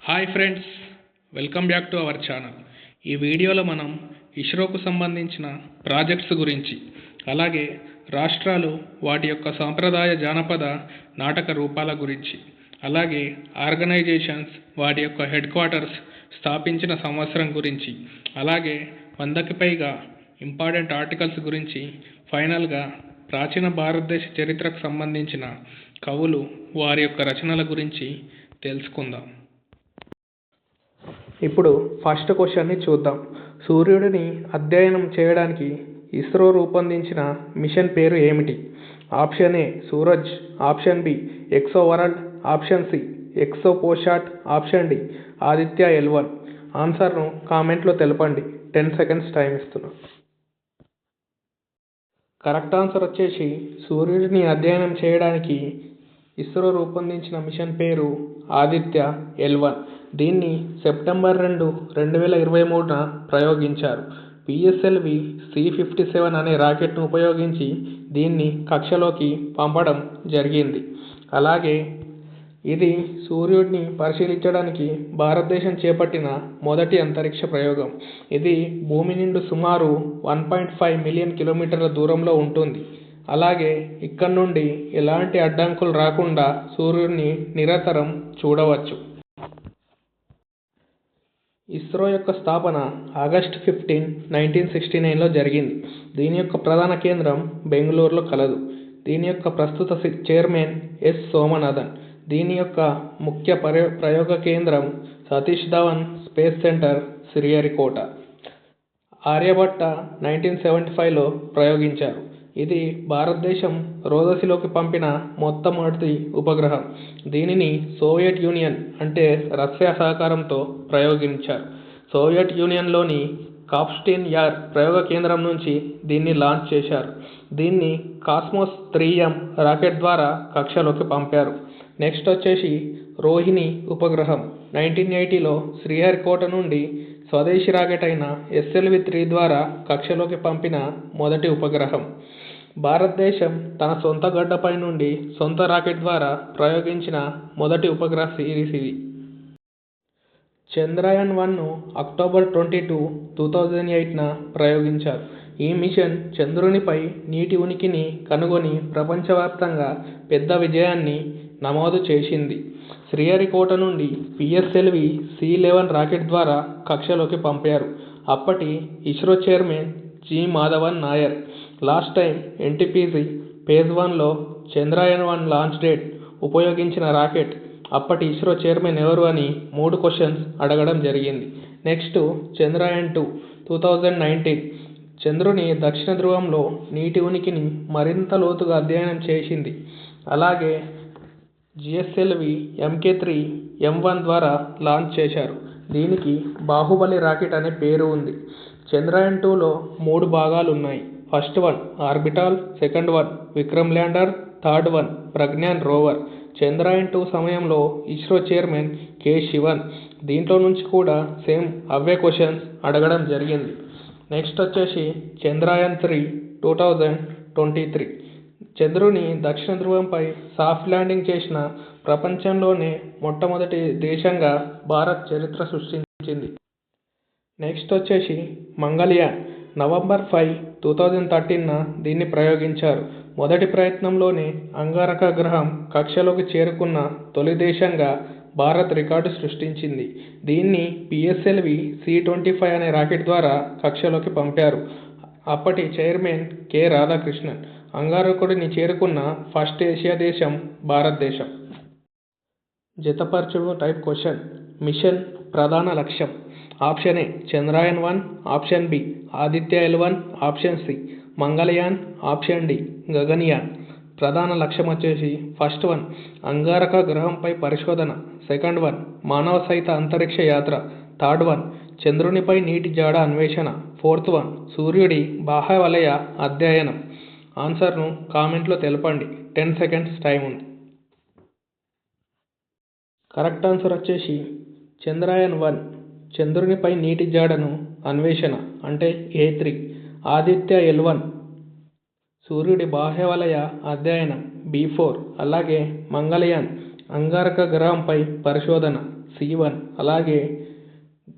Hi friends, welcome back to our channel. ఈ వీడియోలో మనం ఇస్రోకు సంబంధించిన ప్రాజెక్ట్స్ గురించి, అలాగే రాష్ట్రాలు వాటి యొక్క సాంప్రదాయ జానపద నాటక రూపాల గురించి, అలాగే ఆర్గనైజేషన్స్ వాటి యొక్క హెడ్ క్వార్టర్స్ స్థాపించిన సంవత్సరం గురించి, అలాగే 100కి పైగా ఇంపార్టెంట్ ఆర్టికల్స్ గురించి, ఫైనల్గా ప్రాచీన భారతదేశ చరిత్రకు సంబంధించిన కవులు వారి యొక్క రచనల గురించి తెలుసుకుందాం. ఇప్పుడు ఫస్ట్ క్వశ్చన్ని చూద్దాం. సూర్యుడిని అధ్యయనం చేయడానికి ఇస్రో రూపొందించిన మిషన్ పేరు ఏమిటి? Option A Suraj, option B Exo World, option C Exo పోషాట్, ఆప్షన్ డి ఆదిత్య L1. ఆన్సర్ను కామెంట్లో తెలపండి. 10 సెకండ్స్ టైం ఇస్తున్నా. కరెక్ట్ ఆన్సర్ వచ్చేసి సూర్యుడిని అధ్యయనం చేయడానికి ఇస్రో రూపొందించిన మిషన్ పేరు ఆదిత్య L1. దీన్ని సెప్టెంబర్ 2, 2023న ప్రయోగించారు. PSLV C-57 అనే రాకెట్ను ఉపయోగించి దీన్ని కక్షలోకి పంపడం జరిగింది. అలాగే ఇది సూర్యుడిని పరిశీలించడానికి భారతదేశం చేపట్టిన మొదటి అంతరిక్ష ప్రయోగం. ఇది భూమి నుండి సుమారు 1.5 మిలియన్ కిలోమీటర్ల దూరంలో ఉంటుంది. అలాగే ఇక్కడ నుండి ఎలాంటి అడ్డంకులు రాకుండా సూర్యుడిని నిరంతరం చూడవచ్చు. ఇస్రో యొక్క స్థాపన ఆగస్టు 15, 1969లో జరిగింది. దీని యొక్క ప్రధాన కేంద్రం బెంగళూరులో కలదు. దీని యొక్క ప్రస్తుత చైర్మన్ ఎస్ సోమనాథన్. దీని యొక్క ముఖ్య ప్రయోగ కేంద్రం సతీష్ ధవన్ స్పేస్ సెంటర్, శ్రీహరికోట. ఆర్యభట్ట 1975లో ప్రయోగించారు. ఇది భారతదేశం రోదసిలోకి పంపిన మొట్టమొదటి ఉపగ్రహం. దీనిని సోవియట్ యూనియన్ అంటే రష్యా సహకారంతో ప్రయోగించారు. సోవియట్ యూనియన్లోని కాప్స్టీన్ యార్ ప్రయోగ కేంద్రం నుంచి దీన్ని లాంచ్ చేశారు. దీన్ని కాస్మోస్ 3M రాకెట్ ద్వారా కక్షలోకి పంపారు. నెక్స్ట్ వచ్చేసి రోహిణి ఉపగ్రహం 1980లో శ్రీహరికోట నుండి స్వదేశీ రాకెట్ అయిన SLV-3 ద్వారా కక్షలోకి పంపిన మొదటి ఉపగ్రహం. భారతదేశం తన సొంత గడ్డపై నుండి సొంత రాకెట్ ద్వారా ప్రయోగించిన మొదటి ఉపగ్రహ సిరీస్ ఇది. చంద్రయాన్-1ను అక్టోబర్ 22, 2008న ప్రయోగించారు. ఈ మిషన్ చంద్రునిపై నీటి ఉనికిని కనుగొని ప్రపంచవ్యాప్తంగా పెద్ద విజయాన్ని నమోదు చేసింది. శ్రీహరికోట నుండి PSLV C-11 రాకెట్ ద్వారా కక్షలోకి పంపారు. అప్పటి ISRO chairman G Madhavan Nair. Last time NTPC phase 1లో చంద్రయాన్-1 లాంచ్ డేట్ ఉపయోగించిన రాకెట్ అప్పటి ఇస్రో చైర్మన్ ఎవరు అని 3 క్వశ్చన్స్ అడగడం జరిగింది. నెక్స్ట్ చంద్రయాన్-2 2019 చంద్రుని దక్షిణ ధ్రువంలో నీటి ఉనికిని మరింత లోతుగా అధ్యయనం చేసింది. అలాగే GSLV MK3 M1 ద్వారా లాంచ్ చేశారు. దీనికి బాహుబలి రాకెట్ అనే పేరు ఉంది. చంద్రయాన్-2లో 3 భాగాలు ఉన్నాయి. First one orbital, second one Vikram lander, third one Pragyan rover. చంద్రయాన్-2 సమయంలో ఇస్రో చైర్మన్ K. శివన్. దీంట్లో నుంచి కూడా సేమ్ అవే క్వశ్చన్స్ అడగడం జరిగింది. నెక్స్ట్ వచ్చేసి చంద్రయాన్-3 2023 చంద్రుని దక్షిణ ధ్రువంపై సాఫ్ట్ ల్యాండింగ్ చేసిన ప్రపంచంలోనే మొట్టమొదటి దేశంగా భారత్ చరిత్ర సృష్టించింది. నెక్స్ట్ వచ్చేసి మంగళయాన్ నవంబర్ 5, 2013న దీన్ని ప్రయోగించారు. మొదటి ప్రయత్నంలోనే అంగారక గ్రహం కక్షలోకి చేరుకున్న తొలి దేశంగా భారత్ రికార్డు సృష్టించింది. దీన్ని PSLV C-25 అనే రాకెట్ ద్వారా కక్షలోకి పంపారు. అప్పటి చైర్మన్ కె రాధాకృష్ణన్. అంగారకుడిని చేరుకున్న ఫస్ట్ ఏషియా దేశం భారతదేశం. జతపరచుడు టైప్ క్వశ్చన్. మిషన్ ప్రధాన లక్ష్యం. ఆప్షన్ ఏ చంద్రయాన్-1, option B Aditya L1, option C Mangalyaan, option D Gaganyaan. ప్రధాన లక్ష్యం వచ్చేసి ఫస్ట్ వన్ అంగారక గ్రహంపై పరిశోధన, సెకండ్ వన్ మానవ సహిత అంతరిక్ష యాత్ర, థర్డ్ వన్ చంద్రునిపై నీటి జాడ అన్వేషణ, ఫోర్త్ వన్ సూర్యుడి బాహ్య వలయ అధ్యయనం. ఆన్సర్ను కామెంట్లో తెలపండి. 10 సెకండ్స్ టైం ఉంది. కరెక్ట్ ఆన్సర్ వచ్చేసి చంద్రయాన్-1 చంద్రునిపై నీటి జాడను అన్వేషణ అంటే A3. ఆదిత్య L1 సూర్యుడి బాహ్య వలయ అధ్యయనం B4. అలాగే మంగళయాన్ అంగారక గ్రహంపై పరిశోధన C1. అలాగే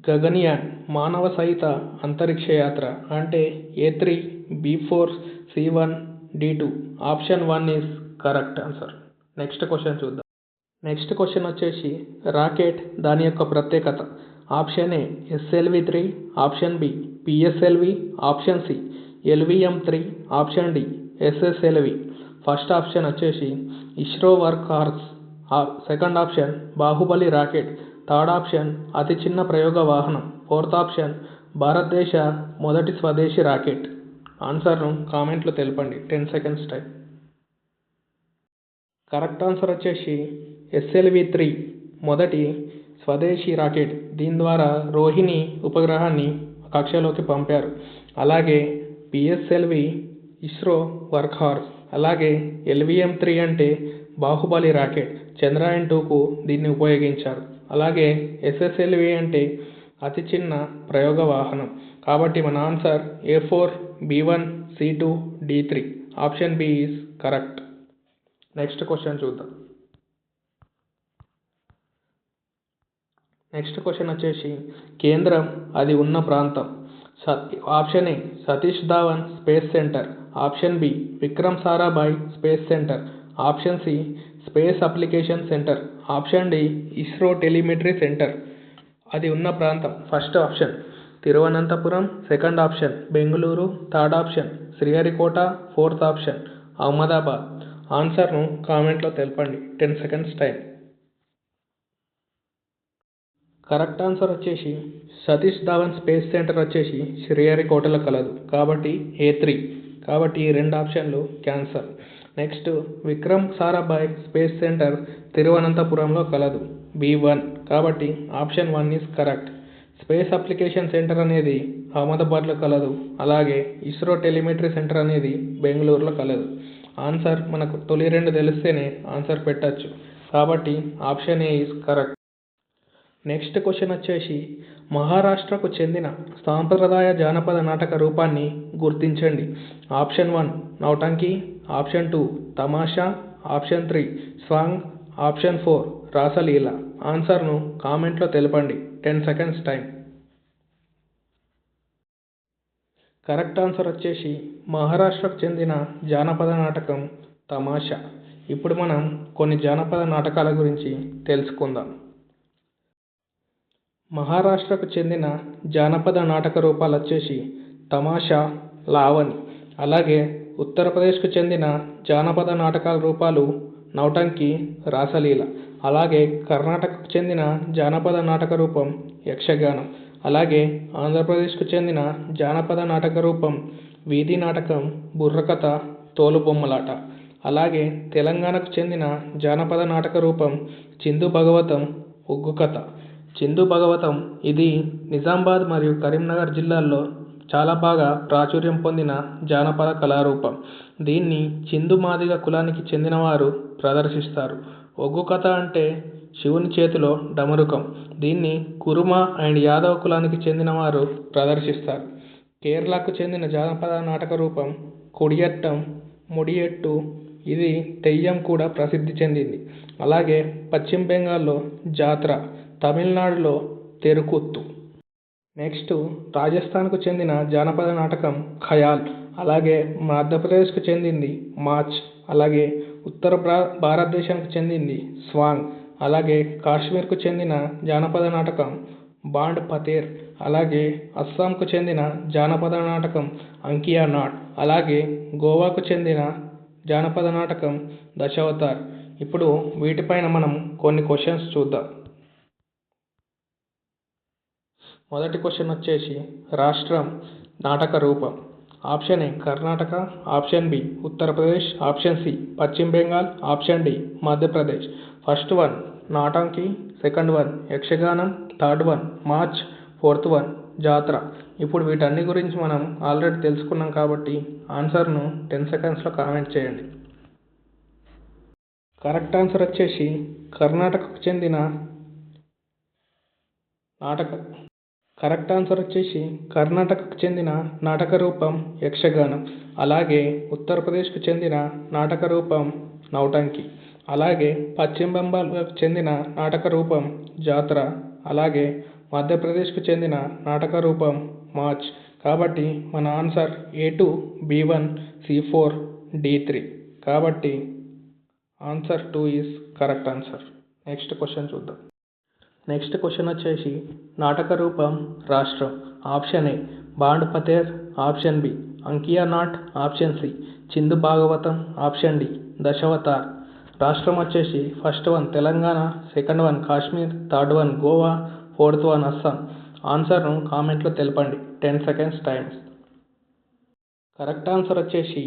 గగన్యాన్ మానవ సహిత అంతరిక్ష యాత్ర అంటే A3, B4, C1, D2. Option 1 is correct answer. Next question చూద్దాం. నెక్స్ట్ క్వశ్చన్ వచ్చేసి రాకెట్ దాని యొక్క ప్రత్యేకత. Option A SLV-3, option B PSLV, option C LVM-3, option D SSLV. First option వచ్చేసి ISRO work horse, second option Baahubali rocket, third option అతి చిన్న ప్రయోగ వాహనం, ఫోర్త్ ఆప్షన్ భారతదేశ మొదటి స్వదేశీ రాకెట్. ఆన్సర్ను కామెంట్లో తెలపండి. 10 సెకండ్స్ టైం. కరెక్ట్ ఆన్సర్ వచ్చేసి SLV-3 మొదటి స్వదేశీ రాకెట్. దీని ద్వారా రోహిణి ఉపగ్రహాన్ని కక్షలోకి పంపారు. అలాగే PSLV ఇస్రో వర్క్ హార్స్. అలాగే LVM-3 అంటే బాహుబలి రాకెట్, చంద్రయాన్-2కు దీన్ని ఉపయోగించారు. అలాగే SSLV అంటే అతి చిన్న ప్రయోగ వాహనం. కాబట్టి మన answer A4, B1, C2, D3. Option B is correct. Next question చూద్దాం. నెక్స్ట్ క్వశ్చన్ వచ్చేసి కేంద్రం అది ఉన్న ప్రాంతం. Option A Satish Dhawan space centre, option B Vikram Sarabhai space centre, option C space application centre, option D ISRO telemetry centre. అది ఉన్న ప్రాంతం first option Thiruvananthapuram, second option Bengaluru, third option Sriharikota, fourth option Ahmedabad. ఆన్సర్ను కామెంట్లో తెలపండి. 10 సెకండ్స్ టైం. కరెక్ట్ ఆన్సర్ వచ్చేసి సతీష్ ధావన్ స్పేస్ సెంటర్ వచ్చేసి శ్రీహరికోటలో కలదు. కాబట్టి A3. కాబట్టి ఈ రెండు ఆప్షన్లు cancel. Next Vikram Sarabhai space centre తిరువనంతపురంలో కలదు. B1. కాబట్టి option 1 is correct. Space application centre అనేది అహ్మదాబాద్లో కలదు. అలాగే ఇస్రో టెలిమెట్రీ సెంటర్ అనేది బెంగళూరులో కలదు. ఆన్సర్ మనకు తొలి రెండు తెలిస్తేనే ఆన్సర్ పెట్టచ్చు. కాబట్టి option A is correct. Next question వచ్చేసి మహారాష్ట్రకు చెందిన సాంప్రదాయ జానపద నాటక రూపాన్ని గుర్తించండి. ఆప్షన్ 1 నౌటంకి, ఆప్షన్ 2 తమాషా, ఆప్షన్ 3 స్వాంగ్, ఆప్షన్ 4 రాసలీల. ఆన్సర్ను కామెంట్లో తెలపండి. 10 సెకండ్స్ టైం. కరెక్ట్ ఆన్సర్ వచ్చేసి మహారాష్ట్రకు చెందిన జానపద నాటకం తమాషా. ఇప్పుడు మనం కొన్ని జానపద నాటకాల గురించి తెలుసుకుందాం. మహారాష్ట్రకు చెందిన జానపద నాటక రూపాలు వచ్చేసి తమాషా, లావణి. అలాగే ఉత్తరప్రదేశ్కు చెందిన జానపద నాటకాల రూపాలు నౌటంకి, రాసలీల. అలాగే కర్ణాటకకు చెందిన జానపద నాటక రూపం యక్షగానం. అలాగే ఆంధ్రప్రదేశ్కు చెందిన జానపద నాటక రూపం వీధి నాటకం, బుర్రకథ, తోలుబొమ్మలాట. అలాగే తెలంగాణకు చెందిన జానపద నాటక రూపం చిందు భగవతం, ఒగ్గు కథ. చిందు భగవతం ఇది నిజామాబాద్ మరియు కరీంనగర్ జిల్లాల్లో చాలా బాగా ప్రాచుర్యం పొందిన జానపద కళారూపం. దీన్ని చిందు మాదిగ కులానికి చెందినవారు ప్రదర్శిస్తారు. ఒగ్గు కథ అంటే శివుని చేతిలో డమరుకం. దీన్ని కురుమ అండ్ యాదవ కులానికి చెందినవారు ప్రదర్శిస్తారు. కేరళకు చెందిన జానపద నాటక రూపం కొడియట్టం, ముడియట్టు. ఇది తెయ్యం కూడా ప్రసిద్ధి చెందింది. అలాగే పశ్చిమ బెంగాల్లో జాత్ర, తమిళనాడులో తెరుకుత్తు. నెక్స్ట్ రాజస్థాన్కు చెందిన జానపద నాటకం ఖయాల్. అలాగే మధ్యప్రదేశ్కు చెందింది మార్చ్. అలాగే ఉత్తర భారతదేశానికి చెందింది స్వాంగ్. అలాగే కాశ్మీర్కు చెందిన జానపద నాటకం బాండ్ పతేర్. అలాగే అస్సాంకు చెందిన జానపద నాటకం అంకియా నాట్. అలాగే గోవాకు చెందిన జానపద నాటకం దశావతార్. ఇప్పుడు వీటిపైన మనం కొన్ని క్వశ్చన్స్ చూద్దాం. మొదటి క్వశ్చన్ వచ్చేసి రాష్ట్రం నాటక రూపం. Option A Karnataka, option B Uttar Pradesh, option C Paschim Bengal, option D Madhya Pradesh. First one Nautanki, second one Yakshagana, third one Maach, fourth one Jatra. ఇప్పుడు వీటన్ని గురించి మనం ఆల్రెడీ తెలుసుకున్నాం కాబట్టి ఆన్సర్ను 10 సెకండ్స్లో కామెంట్ చేయండి. కరెక్ట్ ఆన్సర్ వచ్చేసి కర్ణాటకకు చెందిన నాటక రూపం యక్షగానం. అలాగే ఉత్తరప్రదేశ్కు చెందిన నాటక రూపం నౌటంకి. అలాగే పశ్చిమ బెంగాల్కు చెందిన నాటక రూపం జాత్ర, అలాగే మధ్యప్రదేశ్కు చెందిన నాటక రూపం మార్చ్. కాబట్టి మన answer A2, B1, C4, D3. కాబట్టి answer 2 is correct answer. Next question చూద్దాం. నెక్స్ట్ క్వశ్చన్ వచ్చేసి నాటక రూపం రాష్ట్రం. Option A Bhand Pather, option B Ankiya Naat, option C Chindu Bhagavatam, option D Dashavatar. రాష్ట్రం వచ్చేసి first one Telangana, second one Kashmir, third one Goa, fourth one Assam. ఆన్సర్ను కామెంట్లో తెలపండి. 10 seconds టైమ్స్. కరెక్ట్ ఆన్సర్ వచ్చేసి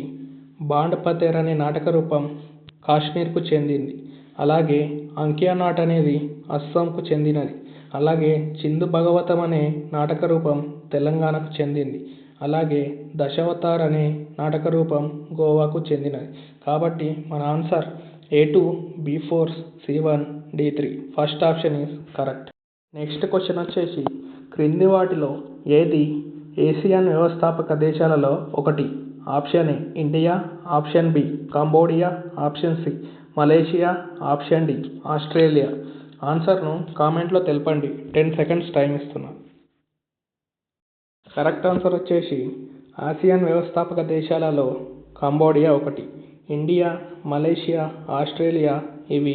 బాండ్ పతేర్ అనే నాటక రూపం కాశ్మీర్కు చెందింది. అలాగే అంకియా నాట్ అనేది అస్సాంకు చెందినది. అలాగే చిందు భగవతం అనే నాటక రూపం తెలంగాణకు చెందింది. అలాగే దశావతార్ అనే నాటక రూపం గోవాకు చెందినది. కాబట్టి మన answer A2, B4, C1, D3. First option is correct. Next question వచ్చేసి క్రింది వాటిలో ఏది ఏసియన్ వ్యవస్థాపక దేశాలలో ఒకటి? Option A India, option B Cambodia, option C Malaysia, option D Australia. ఆన్సర్ను కామెంట్లో తెలపండి. 10 seconds టైం ఇస్తున్నాను. కరెక్ట్ ఆన్సర్ వచ్చేసి ఆసియన్ వ్యవస్థాపక దేశాలలో కంబోడియా ఒకటి. ఇండియా, మలేషియా, ఆస్ట్రేలియా ఇవి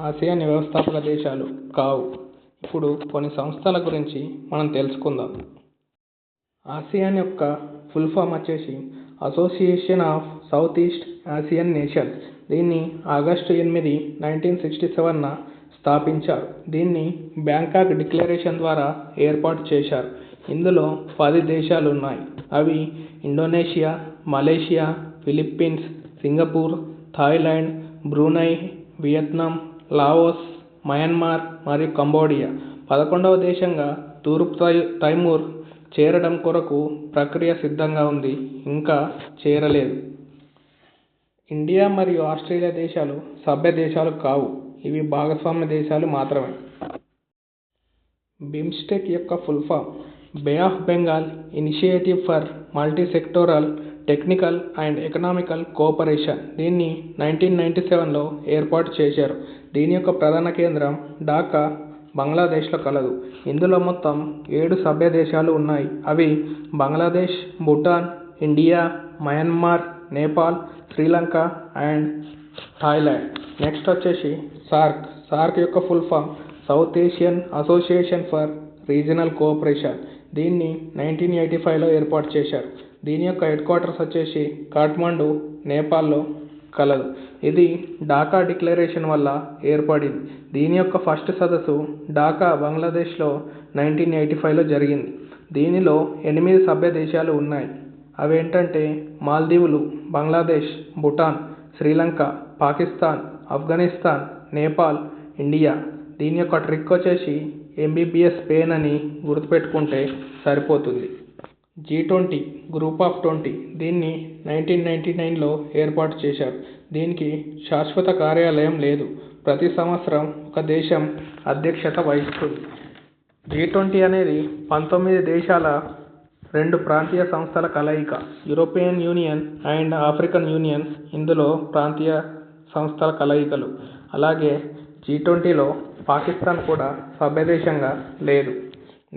ఆసియాన్ వ్యవస్థాపక దేశాలు కావు. ఇప్పుడు కొన్ని సంస్థల గురించి మనం తెలుసుకుందాం. ఆసియాన్ యొక్క ఫుల్ ఫామ్ వచ్చేసి association of south east Asian nations. దీన్ని ఆగస్టు 8, 1967న స్థాపించారు. దీన్ని బ్యాంకాక్ డిక్లరేషన్ ద్వారా ఏర్పాటు చేశారు. ఇందులో 10 దేశాలు ఉన్నాయి. అవి Indonesia, Malaysia, Philippines, Singapore, Thailand, Brunei, Vietnam, Laos, Myanmar మరియు కంబోడియా. 11వ దేశంగా తూర్పు తైమూర్ చేరడం కొరకు ప్రక్రియ సిద్ధంగా ఉంది, ఇంకా చేరలేదు. ఇండియా మరియు ఆస్ట్రేలియా దేశాలు సభ్య దేశాలు కావు, ఇవి భాగస్వామ్య దేశాలు మాత్రమే. బిమ్స్టెక్ యొక్క full form Bay of Bengal Initiative for Multi Sectoral Technical and Economical Cooperation. దీన్ని 1997లో ఏర్పాటు చేశారు. దీని యొక్క ప్రధాన కేంద్రం ఢాకా, బంగ్లాదేశ్లో కలదు. ఇందులో మొత్తం 7 సభ్య దేశాలు ఉన్నాయి. అవి Bangladesh, Bhutan, India, Myanmar, Nepal, Sri Lanka and Thailand. Next వచ్చేసి సార్క్. సార్క్ యొక్క full form South Asian Association for Regional Cooperation. దీన్ని 1985లో ఏర్పాటు చేశారు. దీని యొక్క హెడ్ క్వార్టర్స్ వచ్చేసి కాఠ్మండు, నేపాల్లో కలదు. ఇది ఢాకా డిక్లరేషన్ వల్ల ఏర్పడింది. దీని యొక్క ఫస్ట్ సదస్సు ఢాకా, బంగ్లాదేశ్లో 1985లో జరిగింది. దీనిలో 8 సభ్య దేశాలు ఉన్నాయి. అవేంటంటే మాల్దీవులు, బంగ్లాదేశ్, భూటాన్, శ్రీలంక, పాకిస్తాన్, ఆఫ్ఘనిస్తాన్, నేపాల్, ఇండియా. దీని యొక్క ట్రిక్ వచ్చేసి MBBS పెయిన్ అని గుర్తుపెట్టుకుంటే సరిపోతుంది. G20 group of 20. దీన్ని 1999లో ఏర్పాటు చేశారు. దీనికి శాశ్వత కార్యాలయం లేదు. ప్రతి సంవత్సరం ఒక దేశం అధ్యక్షత వహిస్తుంది. G20 అనేది 19 దేశాల 2 ప్రాంతీయ సంస్థల కలయిక. European union and African union ఇందులో ప్రాంతీయ సంస్థల కలయికలు. అలాగే G20లో పాకిస్తాన్ కూడా సభ్యదేశంగా లేదు.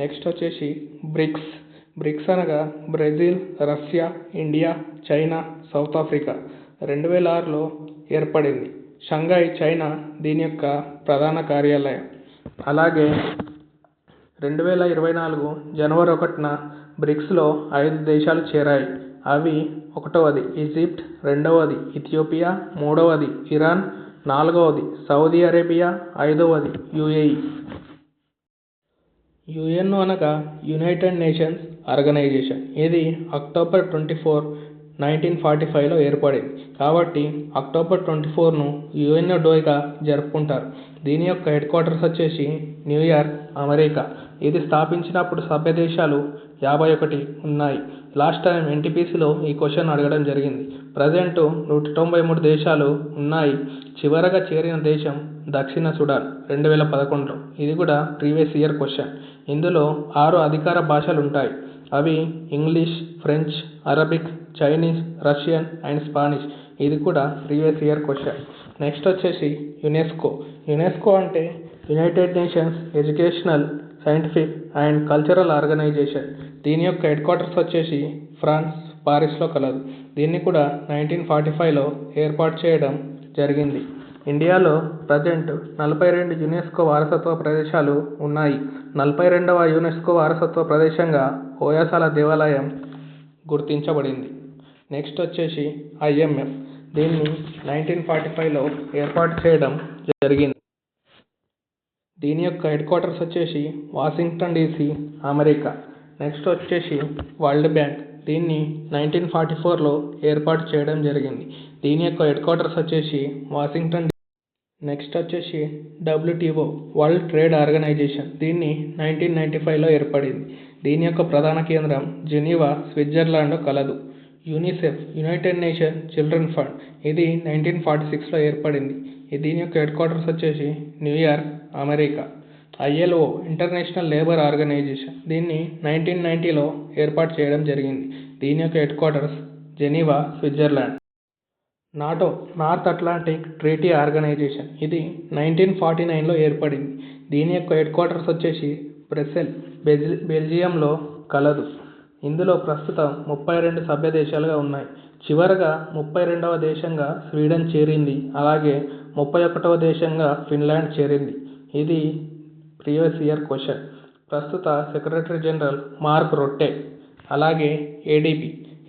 నెక్స్ట్ వచ్చేసి బ్రిక్స్. బ్రిక్స్ అనగా Brazil, Russia, India, China, South Africa. 2006లో ఏర్పడింది. షంఘాయ్, చైనా దీని యొక్క ప్రధాన కార్యాలయం. అలాగే 2024 జనవరి 1న బ్రిక్స్లో 5 దేశాలు చేరాయి. అవి 1వది ఈజిప్ట్, 2వది ఇథియోపియా, 3వది ఇరాన్, 4వది సౌదీ అరేబియా, 5వది UAE. UN అనగా యునైటెడ్ నేషన్స్ ఆర్గనైజేషన్. ఇది అక్టోబర్ 24, 1945లో ఏర్పడింది. కాబట్టి అక్టోబర్ 24ను UN డేగా జరుపుకుంటారు. దీని యొక్క హెడ్ క్వార్టర్స్ వచ్చేసి న్యూయార్క్, అమెరికా. ఇది స్థాపించినప్పుడు సభ్య దేశాలు 51 ఉన్నాయి. లాస్ట్ టైం NTPCలో ఈ క్వశ్చన్ అడగడం జరిగింది. ప్రజెంట్ 193 దేశాలు ఉన్నాయి. చివరగా చేరిన దేశం దక్షిణ సుడాన్ 2011లో. ఇది కూడా ప్రీవియస్ ఇయర్ క్వశ్చన్. ఇందులో 6 అధికార భాషలు ఉంటాయి. అవి English, French, Arabic, Chinese, Russian and Spanish. ఇది కూడా ప్రీవియస్ ఇయర్ క్వశ్చన్. నెక్స్ట్ వచ్చేసి యునెస్కో అంటే United Nations Educational, Scientific and Cultural Organization. దీని యొక్క హెడ్ క్వార్టర్స్ వచ్చేసి ఫ్రాన్స్, పారిస్లో కలదు. దీన్ని కూడా 1945లో ఏర్పాటు చేయడం జరిగింది. ఇండియాలో ప్రజెంట్ 42 యునెస్కో వారసత్వ ప్రదేశాలు ఉన్నాయి. 42వ యునెస్కో వారసత్వ ప్రదేశంగా హోయసాల దేవాలయం గుర్తించబడింది. నెక్స్ట్ వచ్చేసి IMF. దీన్ని 1945లో ఏర్పాటు చేయడం జరిగింది. దీని యొక్క హెడ్ క్వార్టర్స్ వచ్చేసి వాషింగ్టన్ DC, అమెరికా. నెక్స్ట్ వచ్చేసి వరల్డ్ బ్యాంక్. దీన్ని 1944లో ఏర్పాటు చేయడం జరిగింది. దీని యొక్క హెడ్ క్వార్టర్స్ వచ్చేసి వాషింగ్టన్. నెక్స్ట్ వచ్చేసి WTO, వరల్డ్ ట్రేడ్ ఆర్గనైజేషన్. దీన్ని 1995లో ఏర్పడింది. దీని యొక్క ప్రధాన కేంద్రం జెనీవా, స్విట్జర్లాండ్లో కలదు. UNICEF, United Nation Children Fund. ఇది 1946లో ఏర్పడింది. దీని యొక్క హెడ్ క్వార్టర్స్ వచ్చేసి New York, America. ILO, International Labour Organization. దీన్ని 1990లో ఏర్పాటు చేయడం జరిగింది. దీని యొక్క head quarters Geneva, Switzerland. NATO, North Atlantic Treaty Organization. ఇది 1949లో ఏర్పడింది. దీని యొక్క హెడ్ క్వార్టర్స్ వచ్చేసి బ్రసెల్, బెల్జియంలో కలదు. ఇందులో ప్రస్తుతం 32 సభ్య దేశాలుగా ఉన్నాయి. చివరగా 32వ దేశంగా స్వీడన్ చేరింది. అలాగే 31వ దేశంగా ఫిన్లాండ్ చేరింది. ఇది ప్రీవియస్ ఇయర్ క్వశ్చన్. ప్రస్తుత సెక్రటరీ జనరల్ మార్క్ రొట్టె. అలాగే ADB,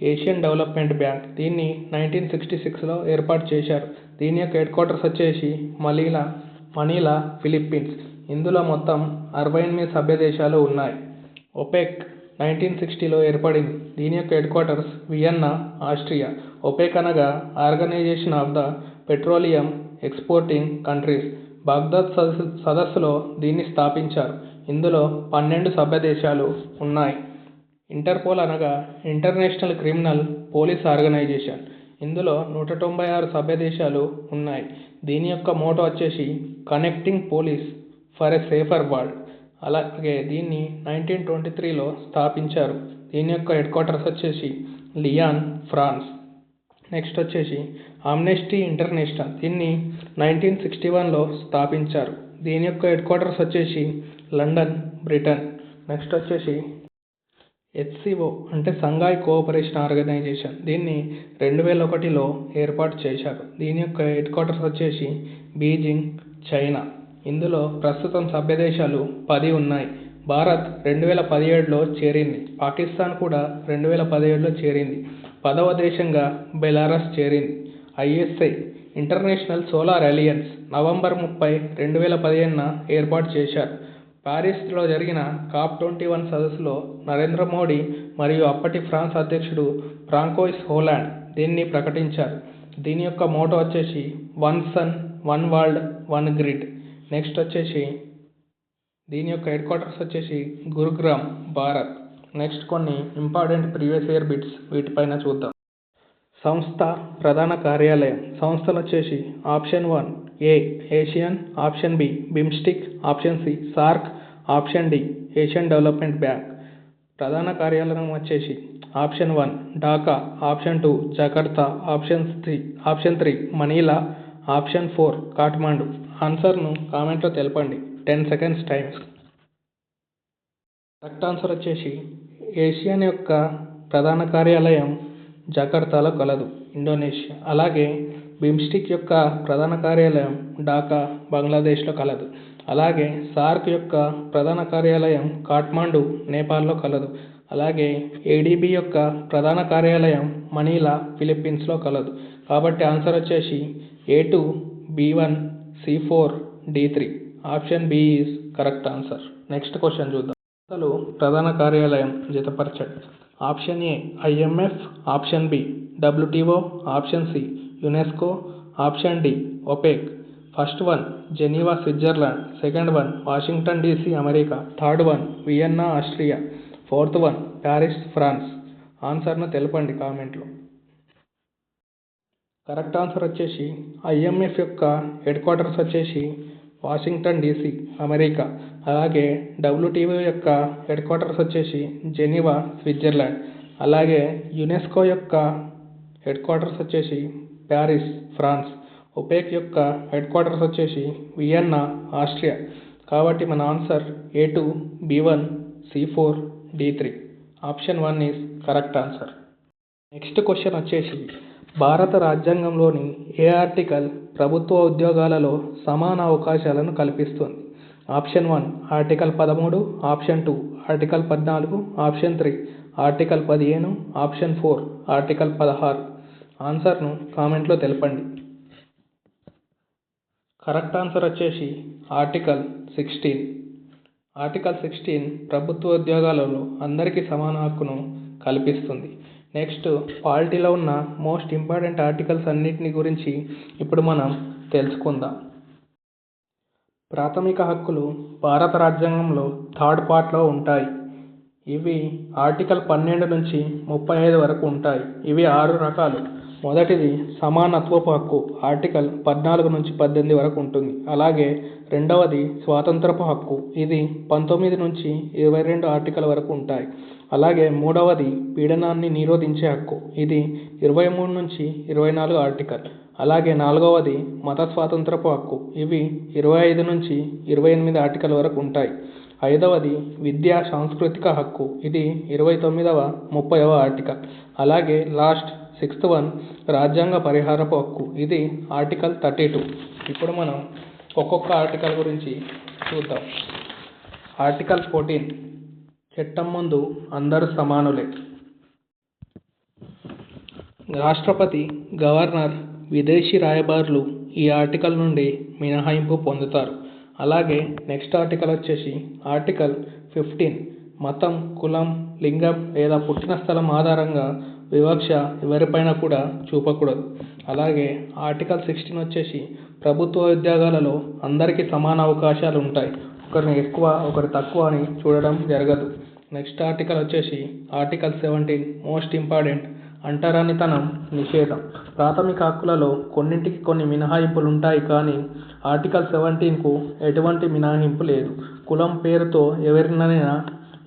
ఏషియన్ డెవలప్మెంట్ బ్యాంక్. దీన్ని 1966లో ఏర్పాటు చేశారు. దీని యొక్క హెడ్ క్వార్టర్స్ వచ్చేసి మనీలా, ఫిలిప్పీన్స్. ఇందులో మొత్తం 68 సభ్య దేశాలు ఉన్నాయి. OPEC 1960లో ఏర్పడింది. దీని యొక్క head quarters Vienna, Austria. OPEC అనగా Organization of the Petroleum Exporting Countries. Baghdad సదస్సులో దీన్ని స్థాపించారు. ఇందులో 12 సభ్య దేశాలు ఉన్నాయి. ఇంటర్పోల్ అనగా ఇంటర్నేషనల్ క్రిమినల్ పోలీస్ ఆర్గనైజేషన్. ఇందులో 196 సభ్య దేశాలు ఉన్నాయి. దీని యొక్క మోటో వచ్చేసి connecting police for a safer world. అలాగే దీన్ని 1923లో స్థాపించారు. దీని యొక్క హెడ్ క్వార్టర్స్ వచ్చేసి లియాన్, ఫ్రాన్స్. నెక్స్ట్ వచ్చేసి ఆమ్నెస్టీ ఇంటర్నేషనల్. దీన్ని 1961లో స్థాపించారు. దీని యొక్క హెడ్ క్వార్టర్స్ వచ్చేసి లండన్, బ్రిటన్. నెక్స్ట్ వచ్చేసి HCO అంటే సంఘాయ్ కోఆపరేషన్ ఆర్గనైజేషన్. దీన్ని 2001లో ఏర్పాటు చేశారు. దీని యొక్క హెడ్ క్వార్టర్స్ వచ్చేసి బీజింగ్, చైనా. ఇందులో ప్రస్తుతం సభ్య దేశాలు 10 ఉన్నాయి. భారత్ 2017లో చేరింది. పాకిస్తాన్ కూడా 2017లో చేరింది. 10వ దేశంగా బెలారస్ చేరింది. ISI, international solar alliance, November 30, 2015న ఏర్పాటు చేశారు. పారిస్లో జరిగిన COP21 సదస్సులో నరేంద్ర మోడీ మరియు అప్పటి ఫ్రాన్స్ అధ్యక్షుడు ఫ్రాంకోయిస్ హోలాండ్ దీన్ని ప్రకటించారు. దీని యొక్క మోటో వచ్చేసి one sun, one world, one grid. Next వచ్చేసి దీని యొక్క హెడ్ క్వార్టర్స్ వచ్చేసి గురుగ్రామ్, భారత్. నెక్స్ట్ కొన్ని ఇంపార్టెంట్ ప్రీవియస్ ఇయర్ బిట్స్ వీటిపైన చూద్దాం. సంస్థ ప్రధాన కార్యాలయం. సంస్థలు వచ్చేసి option 1 A ASEAN, option B BIMSTEC, option C SAARC, option D Asian development bank. ప్రధాన కార్యాలయం వచ్చేసి option 1 Dhaka, option 2 Jakarta, option 3 Manila, option 4 Kathmandu. ఆన్సర్ను కామెంట్లో తెలపండి. 10 సెకండ్స్ టైం. కరెక్ట్ ఆన్సర్ వచ్చేసి ఏషియన్ యొక్క ప్రధాన కార్యాలయం జకర్తాలో కలదు, ఇండోనేషియా. అలాగే బిమ్స్టిక్ యొక్క ప్రధాన కార్యాలయం ఢాకా, బంగ్లాదేశ్లో కలదు. అలాగే సార్క్ యొక్క ప్రధాన కార్యాలయం కాఠ్మండు, నేపాల్లో కలదు. అలాగే ADB యొక్క ప్రధాన కార్యాలయం మనీలా, ఫిలిప్పీన్స్లో కలదు. కాబట్టి ఆన్సర్ వచ్చేసి A2, B1, C4, D3. Option B is correct answer. Next question చూద్దాం. సంస్థలు ప్రధాన కార్యాలయం జతపరచండి. Option A IMF, option B WTO, option C UNESCO, option D OPEC. First one Geneva, Switzerland. Second one Washington DC, America. Third one Vienna, Austria. Fourth one Paris, France. ఆన్సర్ను తెలపండి కామెంట్లో. Correct answer వచ్చేసి IMF యొక్క head quarters వచ్చేసి Washington DC, America. అలాగే WTO యొక్క head quarters వచ్చేసి Geneva, Switzerland. అలాగే యునెస్కో యొక్క హెడ్ క్వార్టర్స్ వచ్చేసి ప్యారిస్, ఫ్రాన్స్. ఒపెక్ యొక్క హెడ్ క్వార్టర్స్ వచ్చేసి వియన్నా, ఆస్ట్రియా. కాబట్టి మన answer A2, B1, C4, D3. Option 1 is correct answer. Next question వచ్చేసి భారత రాజ్యాంగంలోని ఏ ఆర్టికల్ ప్రభుత్వ ఉద్యోగాలలో సమాన అవకాశాలను కల్పిస్తుంది? Option 1 article 13, option 2 article 14, option 3 article 15, option 4 article 16. ఆన్సర్ను కామెంట్లో తెలపండి. కరెక్ట్ ఆన్సర్ వచ్చేసి ఆర్టికల్ 16. ఆర్టికల్ 16 ప్రభుత్వ ఉద్యోగాలలో అందరికీ సమాన హక్కును కల్పిస్తుంది. నెక్స్ట్ పాలిటీలో ఉన్న మోస్ట్ ఇంపార్టెంట్ ఆర్టికల్స్ అన్నిటిని గురించి ఇప్పుడు మనం తెలుసుకుందాం. ప్రాథమిక హక్కులు భారత రాజ్యాంగంలో థర్డ్ పార్ట్లో ఉంటాయి. ఇవి ఆర్టికల్ 12 నుంచి 35 వరకు ఉంటాయి. ఇవి 6 రకాలు. మొదటిది సమానత్వపు హక్కు, ఆర్టికల్ 14 నుంచి 18 వరకు ఉంటుంది. అలాగే రెండవది స్వాతంత్రపు హక్కు, ఇది 19 నుంచి 22 ఆర్టికల్ వరకు ఉంటాయి. అలాగే మూడవది పీడనాన్ని నిరోధించే హక్కు, ఇది 23 నుంచి 24 ఆర్టికల్. అలాగే నాలుగవది మత స్వాతంత్రపు హక్కు, ఇవి 25 నుంచి 28 ఆర్టికల్ వరకు ఉంటాయి. ఐదవది విద్యా సాంస్కృతిక హక్కు, ఇది 29వ 30వ ఆర్టికల్. అలాగే లాస్ట్ 6th వన్ రాజ్యాంగ పరిహారపు హక్కు, ఇది ఆర్టికల్ 32. ఇప్పుడు మనం ఒక్కొక్క ఆర్టికల్ గురించి చూద్దాం. ఆర్టికల్ 14 చట్టం ముందు అందరూ సమానులే. రాష్ట్రపతి, గవర్నర్, విదేశీ రాయబారులు ఈ ఆర్టికల్ నుండి మినహాయింపు పొందుతారు. అలాగే నెక్స్ట్ ఆర్టికల్ వచ్చేసి ఆర్టికల్ 15 మతం, కులం, లింగం లేదా పుట్టిన స్థలం ఆధారంగా వివక్ష ఎవరిపైన కూడా చూపకూడదు. అలాగే ఆర్టికల్ 16 వచ్చేసి ప్రభుత్వ ఉద్యోగాలలో అందరికీ సమాన అవకాశాలు ఉంటాయి. ఒకరిని ఎక్కువ ఒకరు తక్కువ అని చూడడం జరగదు. నెక్స్ట్ ఆర్టికల్ వచ్చేసి ఆర్టికల్ 17 మోస్ట్ ఇంపార్టెంట్ అంటరానితనం నిషేధం. ప్రాథమిక హక్కులలో కొన్నింటికి కొన్ని మినహాయింపులు ఉంటాయి, కానీ ఆర్టికల్ 17కు ఎటువంటి మినహాయింపు లేదు. కులం పేరుతో ఎవరినైనా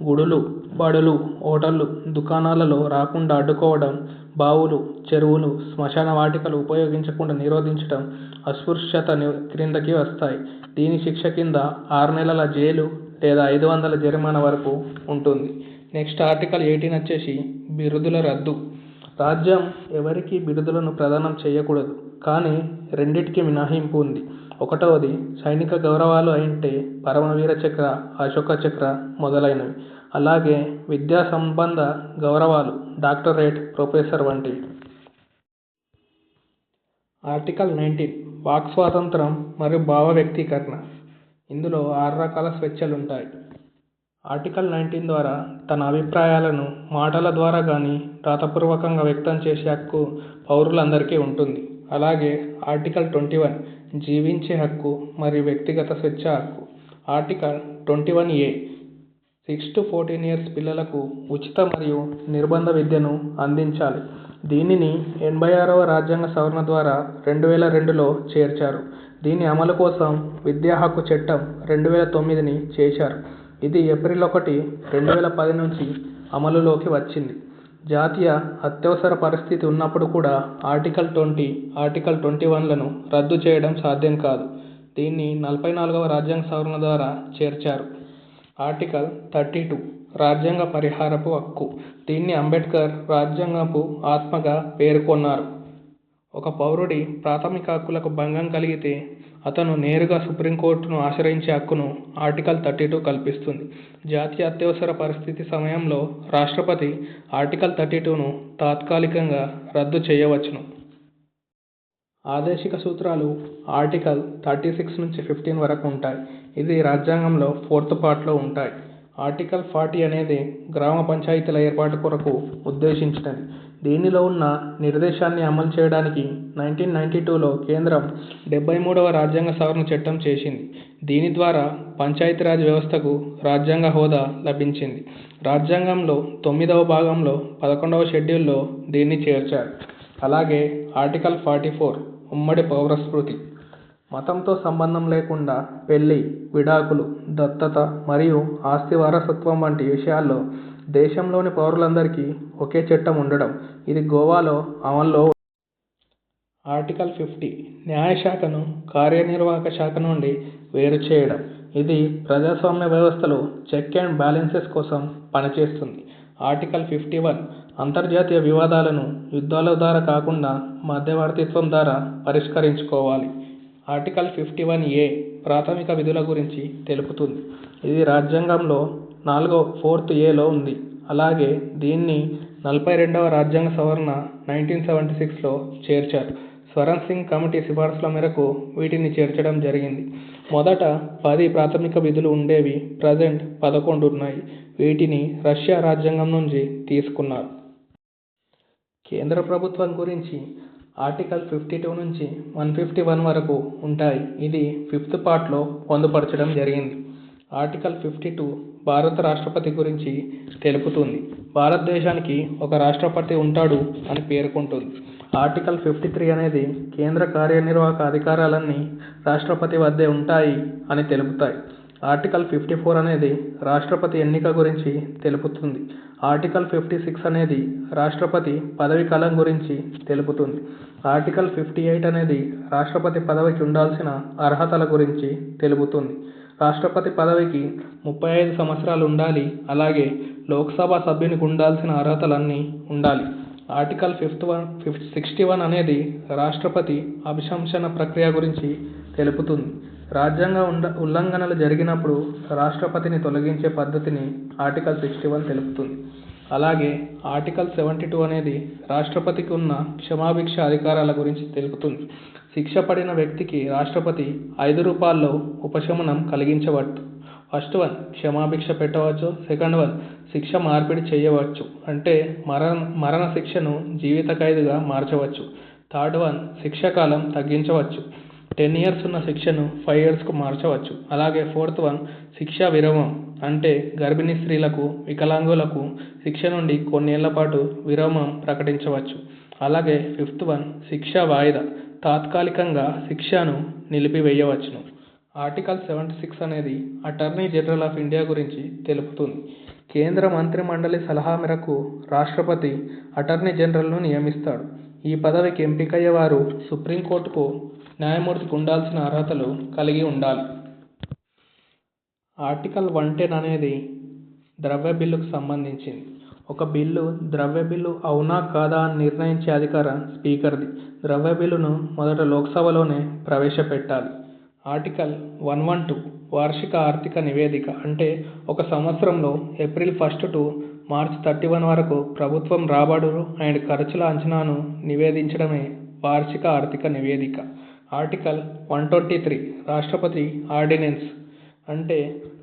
గుడులు, బడులు, హోటళ్ళు, దుకాణాలలో రాకుండా అడ్డుకోవడం, బావులు, చెరువులు, శ్మశాన వాటికలు ఉపయోగించకుండా నిరోధించడం అస్పృశ్యత క్రిందకి వస్తాయి. దీని శిక్ష కింద 6 నెలల జైలు లేదా 500 జరిమానా వరకు ఉంటుంది. నెక్స్ట్ ఆర్టికల్ 18 వచ్చేసి బిరుదుల రద్దు. రాజ్యం ఎవరికీ బిరుదులను ప్రదానం చేయకూడదు, కానీ రెండిటికి మినహాయింపు ఉంది. ఒకటవది సైనిక గౌరవాలు అంటే పరమవీర చక్ర, అశోక చక్ర మొదలైనవి. అలాగే విద్యా సంబంధ గౌరవాలు డాక్టరేట్, ప్రొఫెసర్ వంటివి. ఆర్టికల్ 19 వాక్ స్వాతంత్రం మరియు భావ వ్యక్తీకరణ. ఇందులో 6 రకాల స్వేచ్ఛలు ఉంటాయి. ఆర్టికల్ 19 ద్వారా తన అభిప్రాయాలను మాటల ద్వారా కానీ రాతపూర్వకంగా వ్యక్తం చేసే హక్కు పౌరులందరికీ ఉంటుంది. అలాగే ఆర్టికల్ 21 జీవించే హక్కు మరియు వ్యక్తిగత స్వేచ్ఛ హక్కు. ఆర్టికల్ 21A 6 to 14 years పిల్లలకు ఉచిత మరియు నిర్బంధ విద్యను అందించాలి. దీనిని 86వ రాజ్యాంగ సవరణ ద్వారా 2002లో చేర్చారు. దీని అమలు కోసం విద్యా హక్కు చట్టం 2009ని చేశారు. ఇది ఏప్రిల్ 1, 2010 నుంచి అమలులోకి వచ్చింది. జాతీయ అత్యవసర పరిస్థితి ఉన్నప్పుడు కూడా ఆర్టికల్ 20, ఆర్టికల్ 21లను రద్దు చేయడం సాధ్యం కాదు. దీన్ని 44వ రాజ్యాంగ సవరణ ద్వారా చేర్చారు. ఆర్టికల్ 32 రాజ్యాంగ పరిహారపు హక్కు. దీన్ని అంబేద్కర్ రాజ్యాంగపు ఆత్మగా పేర్కొన్నారు. ఒక పౌరుడి ప్రాథమిక హక్కులకు భంగం కలిగితే అతను నేరుగా సుప్రీంకోర్టును ఆశ్రయించే హక్కును ఆర్టికల్ 32 కల్పిస్తుంది. జాతీయ అత్యవసర పరిస్థితి సమయంలో రాష్ట్రపతి ఆర్టికల్ 32ను తాత్కాలికంగా రద్దు చేయవచ్చును. ఆదేశిక సూత్రాలు ఆర్టికల్ 36 నుంచి 15 వరకు ఉంటాయి. ఇది రాజ్యాంగంలో 4th పార్ట్లో ఉంటాయి. ఆర్టికల్ 40 అనేది గ్రామ పంచాయతీల ఏర్పాటు కొరకు ఉద్దేశించినది. దీనిలో ఉన్న నిర్దేశాన్ని అమలు చేయడానికి 1992లో కేంద్రం 73వ రాజ్యాంగ సవరణ చట్టం చేసింది. దీని ద్వారా పంచాయతీరాజ్ వ్యవస్థకు రాజ్యాంగ హోదా లభించింది. రాజ్యాంగంలో 9వ భాగంలో 11వ షెడ్యూల్లో దీన్ని చేర్చారు. అలాగే ఆర్టికల్ 44 ఉమ్మడి పౌరస్మృతి. మతంతో సంబంధం లేకుండా పెళ్లి, విడాకులు, దత్తత మరియు ఆస్తి వారసత్వం వంటి విషయాల్లో దేశంలోని పౌరులందరికీ ఒకే చట్టం ఉండడం. ఇది గోవాలో అమల్లో. ఆర్టికల్ 50 న్యాయశాఖను కార్యనిర్వాహక శాఖ నుండి వేరు చేయడం. ఇది ప్రజాస్వామ్య వ్యవస్థలో చెక్ అండ్ బ్యాలెన్సెస్ కోసం పనిచేస్తుంది. ఆర్టికల్ 51 అంతర్జాతీయ వివాదాలను యుద్ధాల ద్వారా కాకుండా మధ్యవర్తిత్వం ద్వారా పరిష్కరించుకోవాలి. ఆర్టికల్ 51A ప్రాథమిక విధుల గురించి తెలుపుతుంది. ఇది రాజ్యాంగంలో 4వ Aలో ఉంది. అలాగే దీన్ని 42వ రాజ్యాంగ సవరణ 1976లో చేర్చారు. స్వరణ్ సింగ్ కమిటీ సిఫార్సుల మేరకు వీటిని చేర్చడం జరిగింది. మొదట 10 ప్రాథమిక విధులు ఉండేవి. ప్రజెంట్ 11 ఉన్నాయి. వీటిని రష్యా రాజ్యాంగం నుంచి తీసుకున్నారు. కేంద్ర ప్రభుత్వం గురించి ఆర్టికల్ 52 నుంచి 151 వరకు ఉంటాయి. ఇది 5th పార్ట్లో పొందుపరచడం జరిగింది. ఆర్టికల్ 52 భారత రాష్ట్రపతి గురించి తెలుపుతుంది. భారతదేశానికి ఒక రాష్ట్రపతి ఉంటాడు అని పేర్కొంటుంది. ఆర్టికల్ 53 అనేది కేంద్ర కార్యనిర్వాహక అధికారాలన్నీ రాష్ట్రపతి వద్దే ఉంటాయి అని తెలుపుతాయి. ఆర్టికల్ 54 అనేది రాష్ట్రపతి ఎన్నిక గురించి తెలుపుతుంది. ఆర్టికల్ 56 అనేది రాష్ట్రపతి పదవీ కాలం గురించి తెలుపుతుంది. ఆర్టికల్ 58 అనేది రాష్ట్రపతి పదవికి ఉండాల్సిన అర్హతల గురించి తెలుపుతుంది. రాష్ట్రపతి పదవికి 35 సంవత్సరాలు ఉండాలి. అలాగే లోక్సభ సభ్యునికి ఉండాల్సిన అర్హతలన్నీ ఉండాలి. ఆర్టికల్ 61 అనేది రాష్ట్రపతి అభిశంసన ప్రక్రియ గురించి తెలుపుతుంది. రాజ్యాంగ ఉల్లంఘనలు జరిగినప్పుడు రాష్ట్రపతిని తొలగించే పద్ధతిని ఆర్టికల్ 61 తెలుపుతుంది. అలాగే ఆర్టికల్ 72 అనేది రాష్ట్రపతికి ఉన్న క్షమాభిక్ష అధికారాల గురించి తెలుపుతుంది. శిక్ష పడిన వ్యక్తికి రాష్ట్రపతి ₹5లో ఉపశమనం కలిగించవచ్చు. ఫస్ట్ వన్ క్షమాభిక్ష పెట్టవచ్చు. సెకండ్ వన్ శిక్ష మార్పిడి చేయవచ్చు. అంటే మరణ శిక్షను జీవిత ఖైదుగా మార్చవచ్చు. థర్డ్ వన్ శిక్షాకాలం తగ్గించవచ్చు. 10 years ఉన్న శిక్షను 5 yearsకు మార్చవచ్చు. అలాగే ఫోర్త్ వన్ శిక్షా విరమం, అంటే గర్భిణీ స్త్రీలకు, వికలాంగులకు శిక్ష నుండి కొన్నేళ్ల పాటు విరామం ప్రకటించవచ్చు. అలాగే ఫిఫ్త్ వన్ శిక్షా వాయిదా, తాత్కాలికంగా శిక్షను నిలిపివేయవచ్చును. ఆర్టికల్ 76 అనేది అటార్నీ జనరల్ ఆఫ్ ఇండియా గురించి తెలుపుతుంది. కేంద్ర మంత్రిమండలి సలహా మేరకు రాష్ట్రపతి అటార్నీ జనరల్ను నియమిస్తాడు. ఈ పదవికి ఎంపికయ్యే వారు సుప్రీంకోర్టుకు న్యాయమూర్తికి ఉండాల్సిన అర్హతలు కలిగి ఉండాలి. ఆర్టికల్ 110 అనేది ద్రవ్య బిల్లుకు సంబంధించింది. ఒక బిల్లు ద్రవ్య బిల్లు అవునా కాదా అని నిర్ణయించే అధికారం స్పీకర్ది. ద్రవ్య బిల్లును మొదట లోక్సభలోనే ప్రవేశపెట్టాలి. ఆర్టికల్ 112 వార్షిక ఆర్థిక నివేదిక, అంటే ఒక సంవత్సరంలో ఏప్రిల్ 1 to మార్చ్ 31 వరకు ప్రభుత్వం రాబడులు అండ్ ఖర్చుల అంచనాను నివేదించడమే వార్షిక ఆర్థిక నివేదిక. ఆర్టికల్ 123 రాష్ట్రపతి ఆర్డినెన్స్, అంటే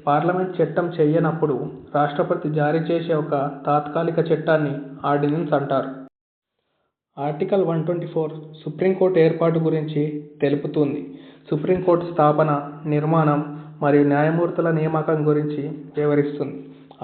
పార్లమెంట్ చట్టం చేయనప్పుడు రాష్ట్రపతి జారీ చేసే ఒక తాత్కాలిక చట్టాన్ని ఆర్డినెన్స్ అంటారు. ఆర్టికల్ 124 సుప్రీంకోర్టు ఏర్పాటు గురించి తెలుపుతుంది. సుప్రీంకోర్టు స్థాపన, నిర్మాణం మరియు న్యాయమూర్తుల నియామకం గురించి వివరిస్తుంది.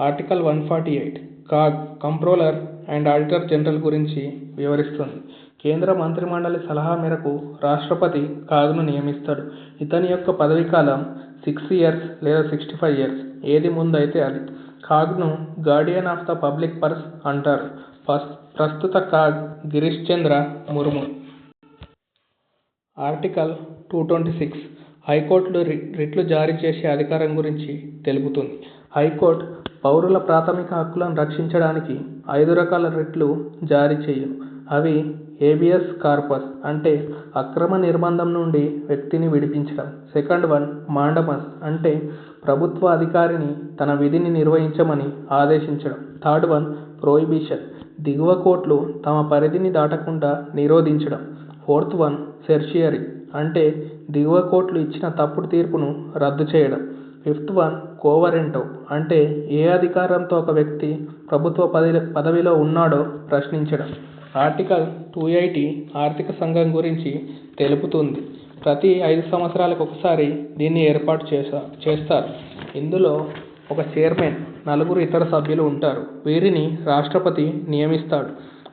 Article 148 CAG, comptroller and auditor general గురించి వివరిస్తుంది. కేంద్ర మంత్రిమండలి సలహా మేరకు రాష్ట్రపతి కాగ్ను నియమిస్తాడు. ఇతని యొక్క పదవీకాలం 6 years లేదా 65 years, ఏది ముందైతే అది. కాగ్ను guardian of the public purse అంటారు. ప్రస్తుత కాగ్ గిరీష్ చంద్ర ముర్ము. ఆర్టికల్ 226 హైకోర్టులు రిట్లు జారీ చేసే అధికారం గురించి తెలుపుతుంది. హైకోర్టు పౌరుల ప్రాథమిక హక్కులను రక్షించడానికి 5 రకాల రిట్లు జారీ చేయును. అవి హేబియస్ కార్పస్, అంటే అక్రమ నిర్బంధం నుండి వ్యక్తిని విడిపించడం. సెకండ్ వన్ మాండమస్, అంటే ప్రభుత్వ అధికారిని తన విధిని నిర్వహించమని ఆదేశించడం. థర్డ్ వన్ ప్రొహిబిషన్, దిగువ కోర్టులు తమ పరిధిని దాటకుండా నిరోధించడం. ఫోర్త్ వన్ సెర్షియరీ, అంటే దిగువ కోర్టులు ఇచ్చిన తప్పుడు తీర్పును రద్దు చేయడం. ఫిఫ్త్ వన్ కోవరెంటో, అంటే ఏ అధికారంతో ఒక వ్యక్తి ప్రభుత్వ పదవిలో ఉన్నాడో ప్రశ్నించడం. ఆర్టికల్ 280 ఆర్థిక సంఘం గురించి తెలుపుతుంది. ప్రతి 5 సంవత్సరాలకు ఒకసారి దీన్ని ఏర్పాటు చేస్తారు. ఇందులో ఒక చైర్మన్, 4 ఇతర సభ్యులు ఉంటారు. వీరిని రాష్ట్రపతి నియమిస్తాడు.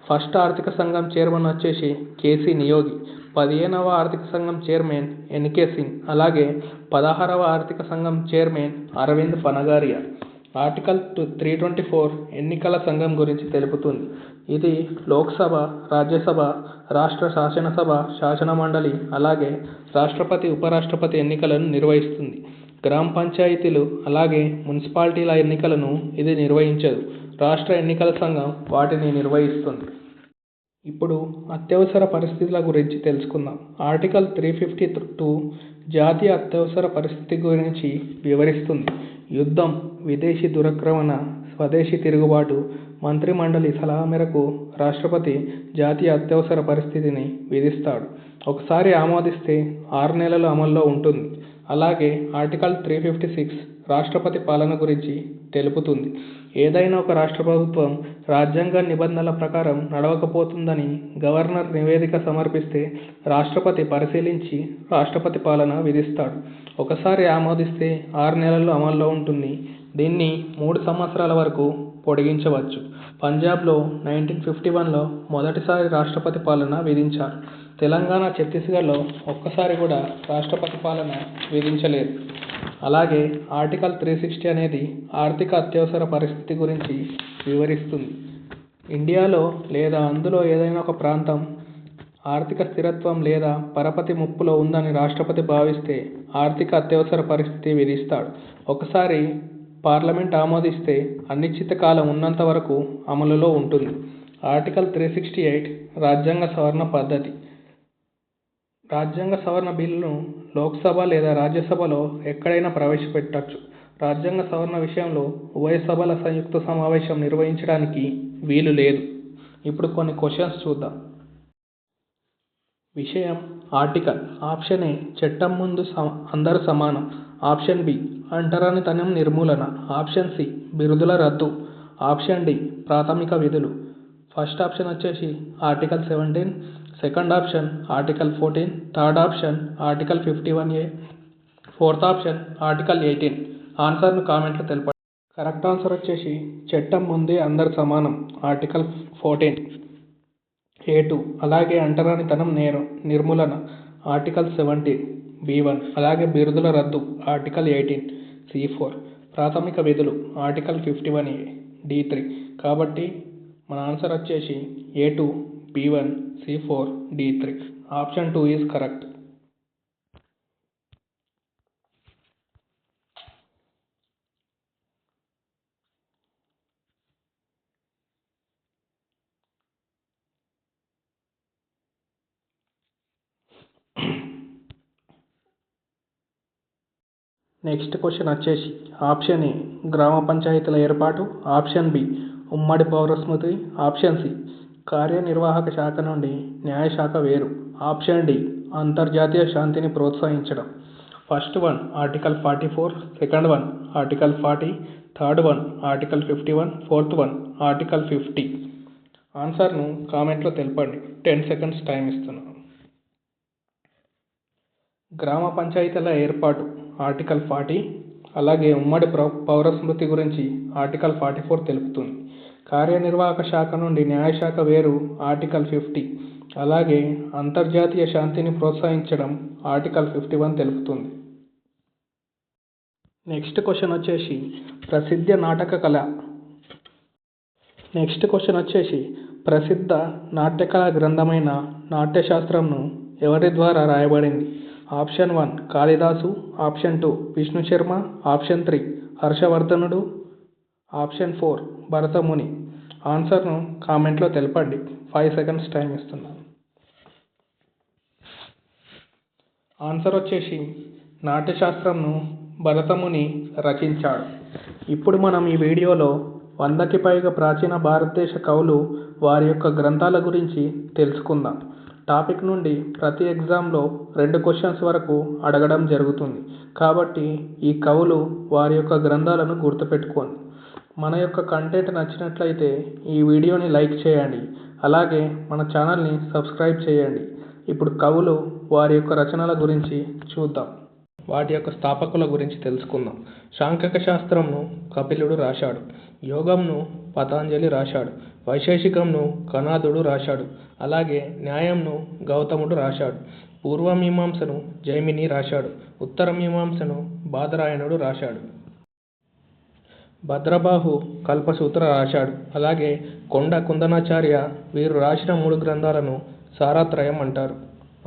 ఫస్ట్ ఆర్థిక సంఘం చైర్మన్ వచ్చేసి కేసీ నియోగి. 15వ ఆర్థిక సంఘం చైర్మన్ ఎన్కే సింగ్. అలాగే 16వ ఆర్థిక సంఘం చైర్మన్ అరవింద్ పనగారియా. ఆర్టికల్ 324 ఎన్నికల సంఘం గురించి తెలుపుతుంది. ఇది లోక్సభ, రాజ్యసభ, రాష్ట్ర శాసనసభ, శాసనమండలి, అలాగే రాష్ట్రపతి, ఉపరాష్ట్రపతి ఎన్నికలను నిర్వహిస్తుంది. గ్రామ పంచాయతీలు అలాగే మున్సిపాలిటీల ఎన్నికలను ఇది నిర్వహించదు. రాష్ట్ర ఎన్నికల సంఘం వాటిని నిర్వహిస్తుంది. ఇప్పుడు అత్యవసర పరిస్థితుల గురించి తెలుసుకుందాం. ఆర్టికల్ 352 జాతీయ అత్యవసర పరిస్థితి గురించి వివరిస్తుంది. యుద్ధం, విదేశీ దురాక్రమణ, స్వదేశీ తిరుగుబాటు. మంత్రిమండలి సలహా మేరకు రాష్ట్రపతి జాతీయ అత్యవసర పరిస్థితిని విధిస్తాడు. ఒకసారి ఆమోదిస్తే 6 నెలలు అమల్లో ఉంటుంది. అలాగే ఆర్టికల్ 356 రాష్ట్రపతి పాలన గురించి తెలుపుతుంది. ఏదైనా ఒక రాష్ట్ర ప్రభుత్వం రాజ్యాంగ నిబంధనల ప్రకారం నడవకపోతుందని గవర్నర్ నివేదిక సమర్పిస్తే రాష్ట్రపతి పరిశీలించి రాష్ట్రపతి పాలన విధిస్తాడు. ఒకసారి ఆమోదిస్తే 6 నెలలు అమల్లో ఉంటుంది. దీన్ని 3 సంవత్సరాల వరకు పొడిగించవచ్చు. పంజాబ్లో 1951లో మొదటిసారి రాష్ట్రపతి పాలన విధించారు. తెలంగాణ, ఛత్తీస్గఢ్లో ఒక్కసారి కూడా రాష్ట్రపతి పాలన విధించలేదు. అలాగే ఆర్టికల్ 360 అనేది ఆర్థిక అత్యవసర పరిస్థితి గురించి వివరిస్తుంది. ఇండియాలో లేదా అందులో ఏదైనా ఒక ప్రాంతం ఆర్థిక స్థిరత్వం లేదా పరపతి ముప్పులో ఉందని రాష్ట్రపతి భావిస్తే ఆర్థిక అత్యవసర పరిస్థితి విధిస్తాడు. ఒకసారి పార్లమెంట్ ఆమోదిస్తే అనిశ్చిత కాలం ఉన్నంత వరకు అమలులో ఉంటుంది. ఆర్టికల్ 368 రాజ్యాంగ సవరణ పద్ధతి. రాజ్యాంగ సవరణ బిల్లును లోక్సభ లేదా రాజ్యసభలో ఎక్కడైనా ప్రవేశపెట్టవచ్చు. రాజ్యాంగ సవరణ విషయంలో ఉభయ సభల సంయుక్త సమావేశం నిర్వహించడానికి వీలు లేదు. ఇప్పుడు కొన్ని క్వశ్చన్స్ చూద్దాం. విషయం ఆర్టికల్. ఆప్షన్ ఏ చట్టం ముందు అందరూ సమానం. ఆప్షన్ బి అంటరానితనం నిర్మూలన. ఆప్షన్ సి బిరుదుల రద్దు. ఆప్షన్ డి ప్రాథమిక విధులు. ఫస్ట్ ఆప్షన్ వచ్చేసి article 17, second option article 14, third option article 51A, fourth option article 18. ఆన్సర్ను కామెంట్లో తెలపండి. కరెక్ట్ ఆన్సర్ వచ్చేసి చట్టం ముందే అందరు సమానం, ఆర్టికల్ 14 A2. అలాగే అంటరానితనం నిర్మూలన ఆర్టికల్ 17 B1. అలాగే బిరుదుల రద్దు ఆర్టికల్ 18 C4. ప్రాథమిక విధులు ఆర్టికల్ 51A D3. కాబట్టి మన ఆన్సర్ వచ్చేసి A2 B1 C4 D3. Option 2 is correct. Next question వచ్చేసి ఆప్షన్ ఏ గ్రామ పంచాయతీల ఏర్పాటు. ఆప్షన్ బి ఉమ్మడి పౌర స్మృతి. ఆప్షన్ సి కార్యనిర్వాహక శాఖ నుండి న్యాయశాఖ వేరు. ఆప్షన్ డి అంతర్జాతీయ శాంతిని ప్రోత్సహించడం. First one article 44, second one article 40, third one article 51, fourth one article 50. ఆన్సర్ను కామెంట్లో తెలపండి. 10 సెకండ్స్ టైం ఇస్తున్నాను. గ్రామ పంచాయతీల ఏర్పాటు ఆర్టికల్ 40. అలాగే ఉమ్మడి పౌర స్మృతి గురించి ఆర్టికల్ 44 తెలుపుతుంది. కార్యనిర్వాహక శాఖ నుండి న్యాయశాఖ వేరు ఆర్టికల్ 50. అలాగే అంతర్జాతీయ శాంతిని ప్రోత్సహించడం ఆర్టికల్ 51 తెలుపుతుంది. నెక్స్ట్ క్వశ్చన్ వచ్చేసి ప్రసిద్ధ నాటక కళ. ప్రసిద్ధ నాట్యకళా గ్రంథమైన నాట్యశాస్త్రంను ఎవరి ద్వారా రాయబడింది? Option 1 Kalidasu. Option 2 Vishnu Sharma. Option 3 హర్షవర్ధనుడు. ఆప్షన్ 4 భరతముని. ఆన్సర్ను కామెంట్లో తెలపండి. 5 సెకండ్స్ టైం ఇస్తున్నాను. ఆన్సర్ వచ్చేసి నాట్యశాస్త్రంను భరతముని రచించాడు. ఇప్పుడు మనం ఈ వీడియోలో 100కి పైగా ప్రాచీన భారతదేశ కవులు వారి యొక్క గ్రంథాల గురించి తెలుసుకుందాం. టాపిక్ నుండి ప్రతి ఎగ్జామ్లో 2 క్వశ్చన్స్ వరకు అడగడం జరుగుతుంది. కాబట్టి ఈ కవులు వారి యొక్క గ్రంథాలను గుర్తుపెట్టుకోండి. మన యొక్క కంటెంట్ నచ్చినట్లయితే ఈ వీడియోని లైక్ చేయండి. అలాగే మన ఛానల్ని సబ్స్క్రైబ్ చేయండి. ఇప్పుడు కవులు వారి యొక్క రచనల గురించి చూద్దాం. వాటి యొక్క స్థాపకుల గురించి తెలుసుకుందాం. సాంఖ్యక శాస్త్రంను కపిలుడు రాశాడు. యోగంను పతాంజలి రాశాడు. వైశేషికంను కణాదుడు రాశాడు. అలాగే న్యాయంను గౌతముడు రాశాడు. పూర్వమీమాంసను జైమిని రాశాడు. ఉత్తర మీమాంసను బాదరాయణుడు రాశాడు. భద్రబాహు కల్పసూత్ర రాశాడు. అలాగే కొండ కుందనాచార్య వీరు రాసిన 3 గ్రంథాలను సారత్రయం అంటారు.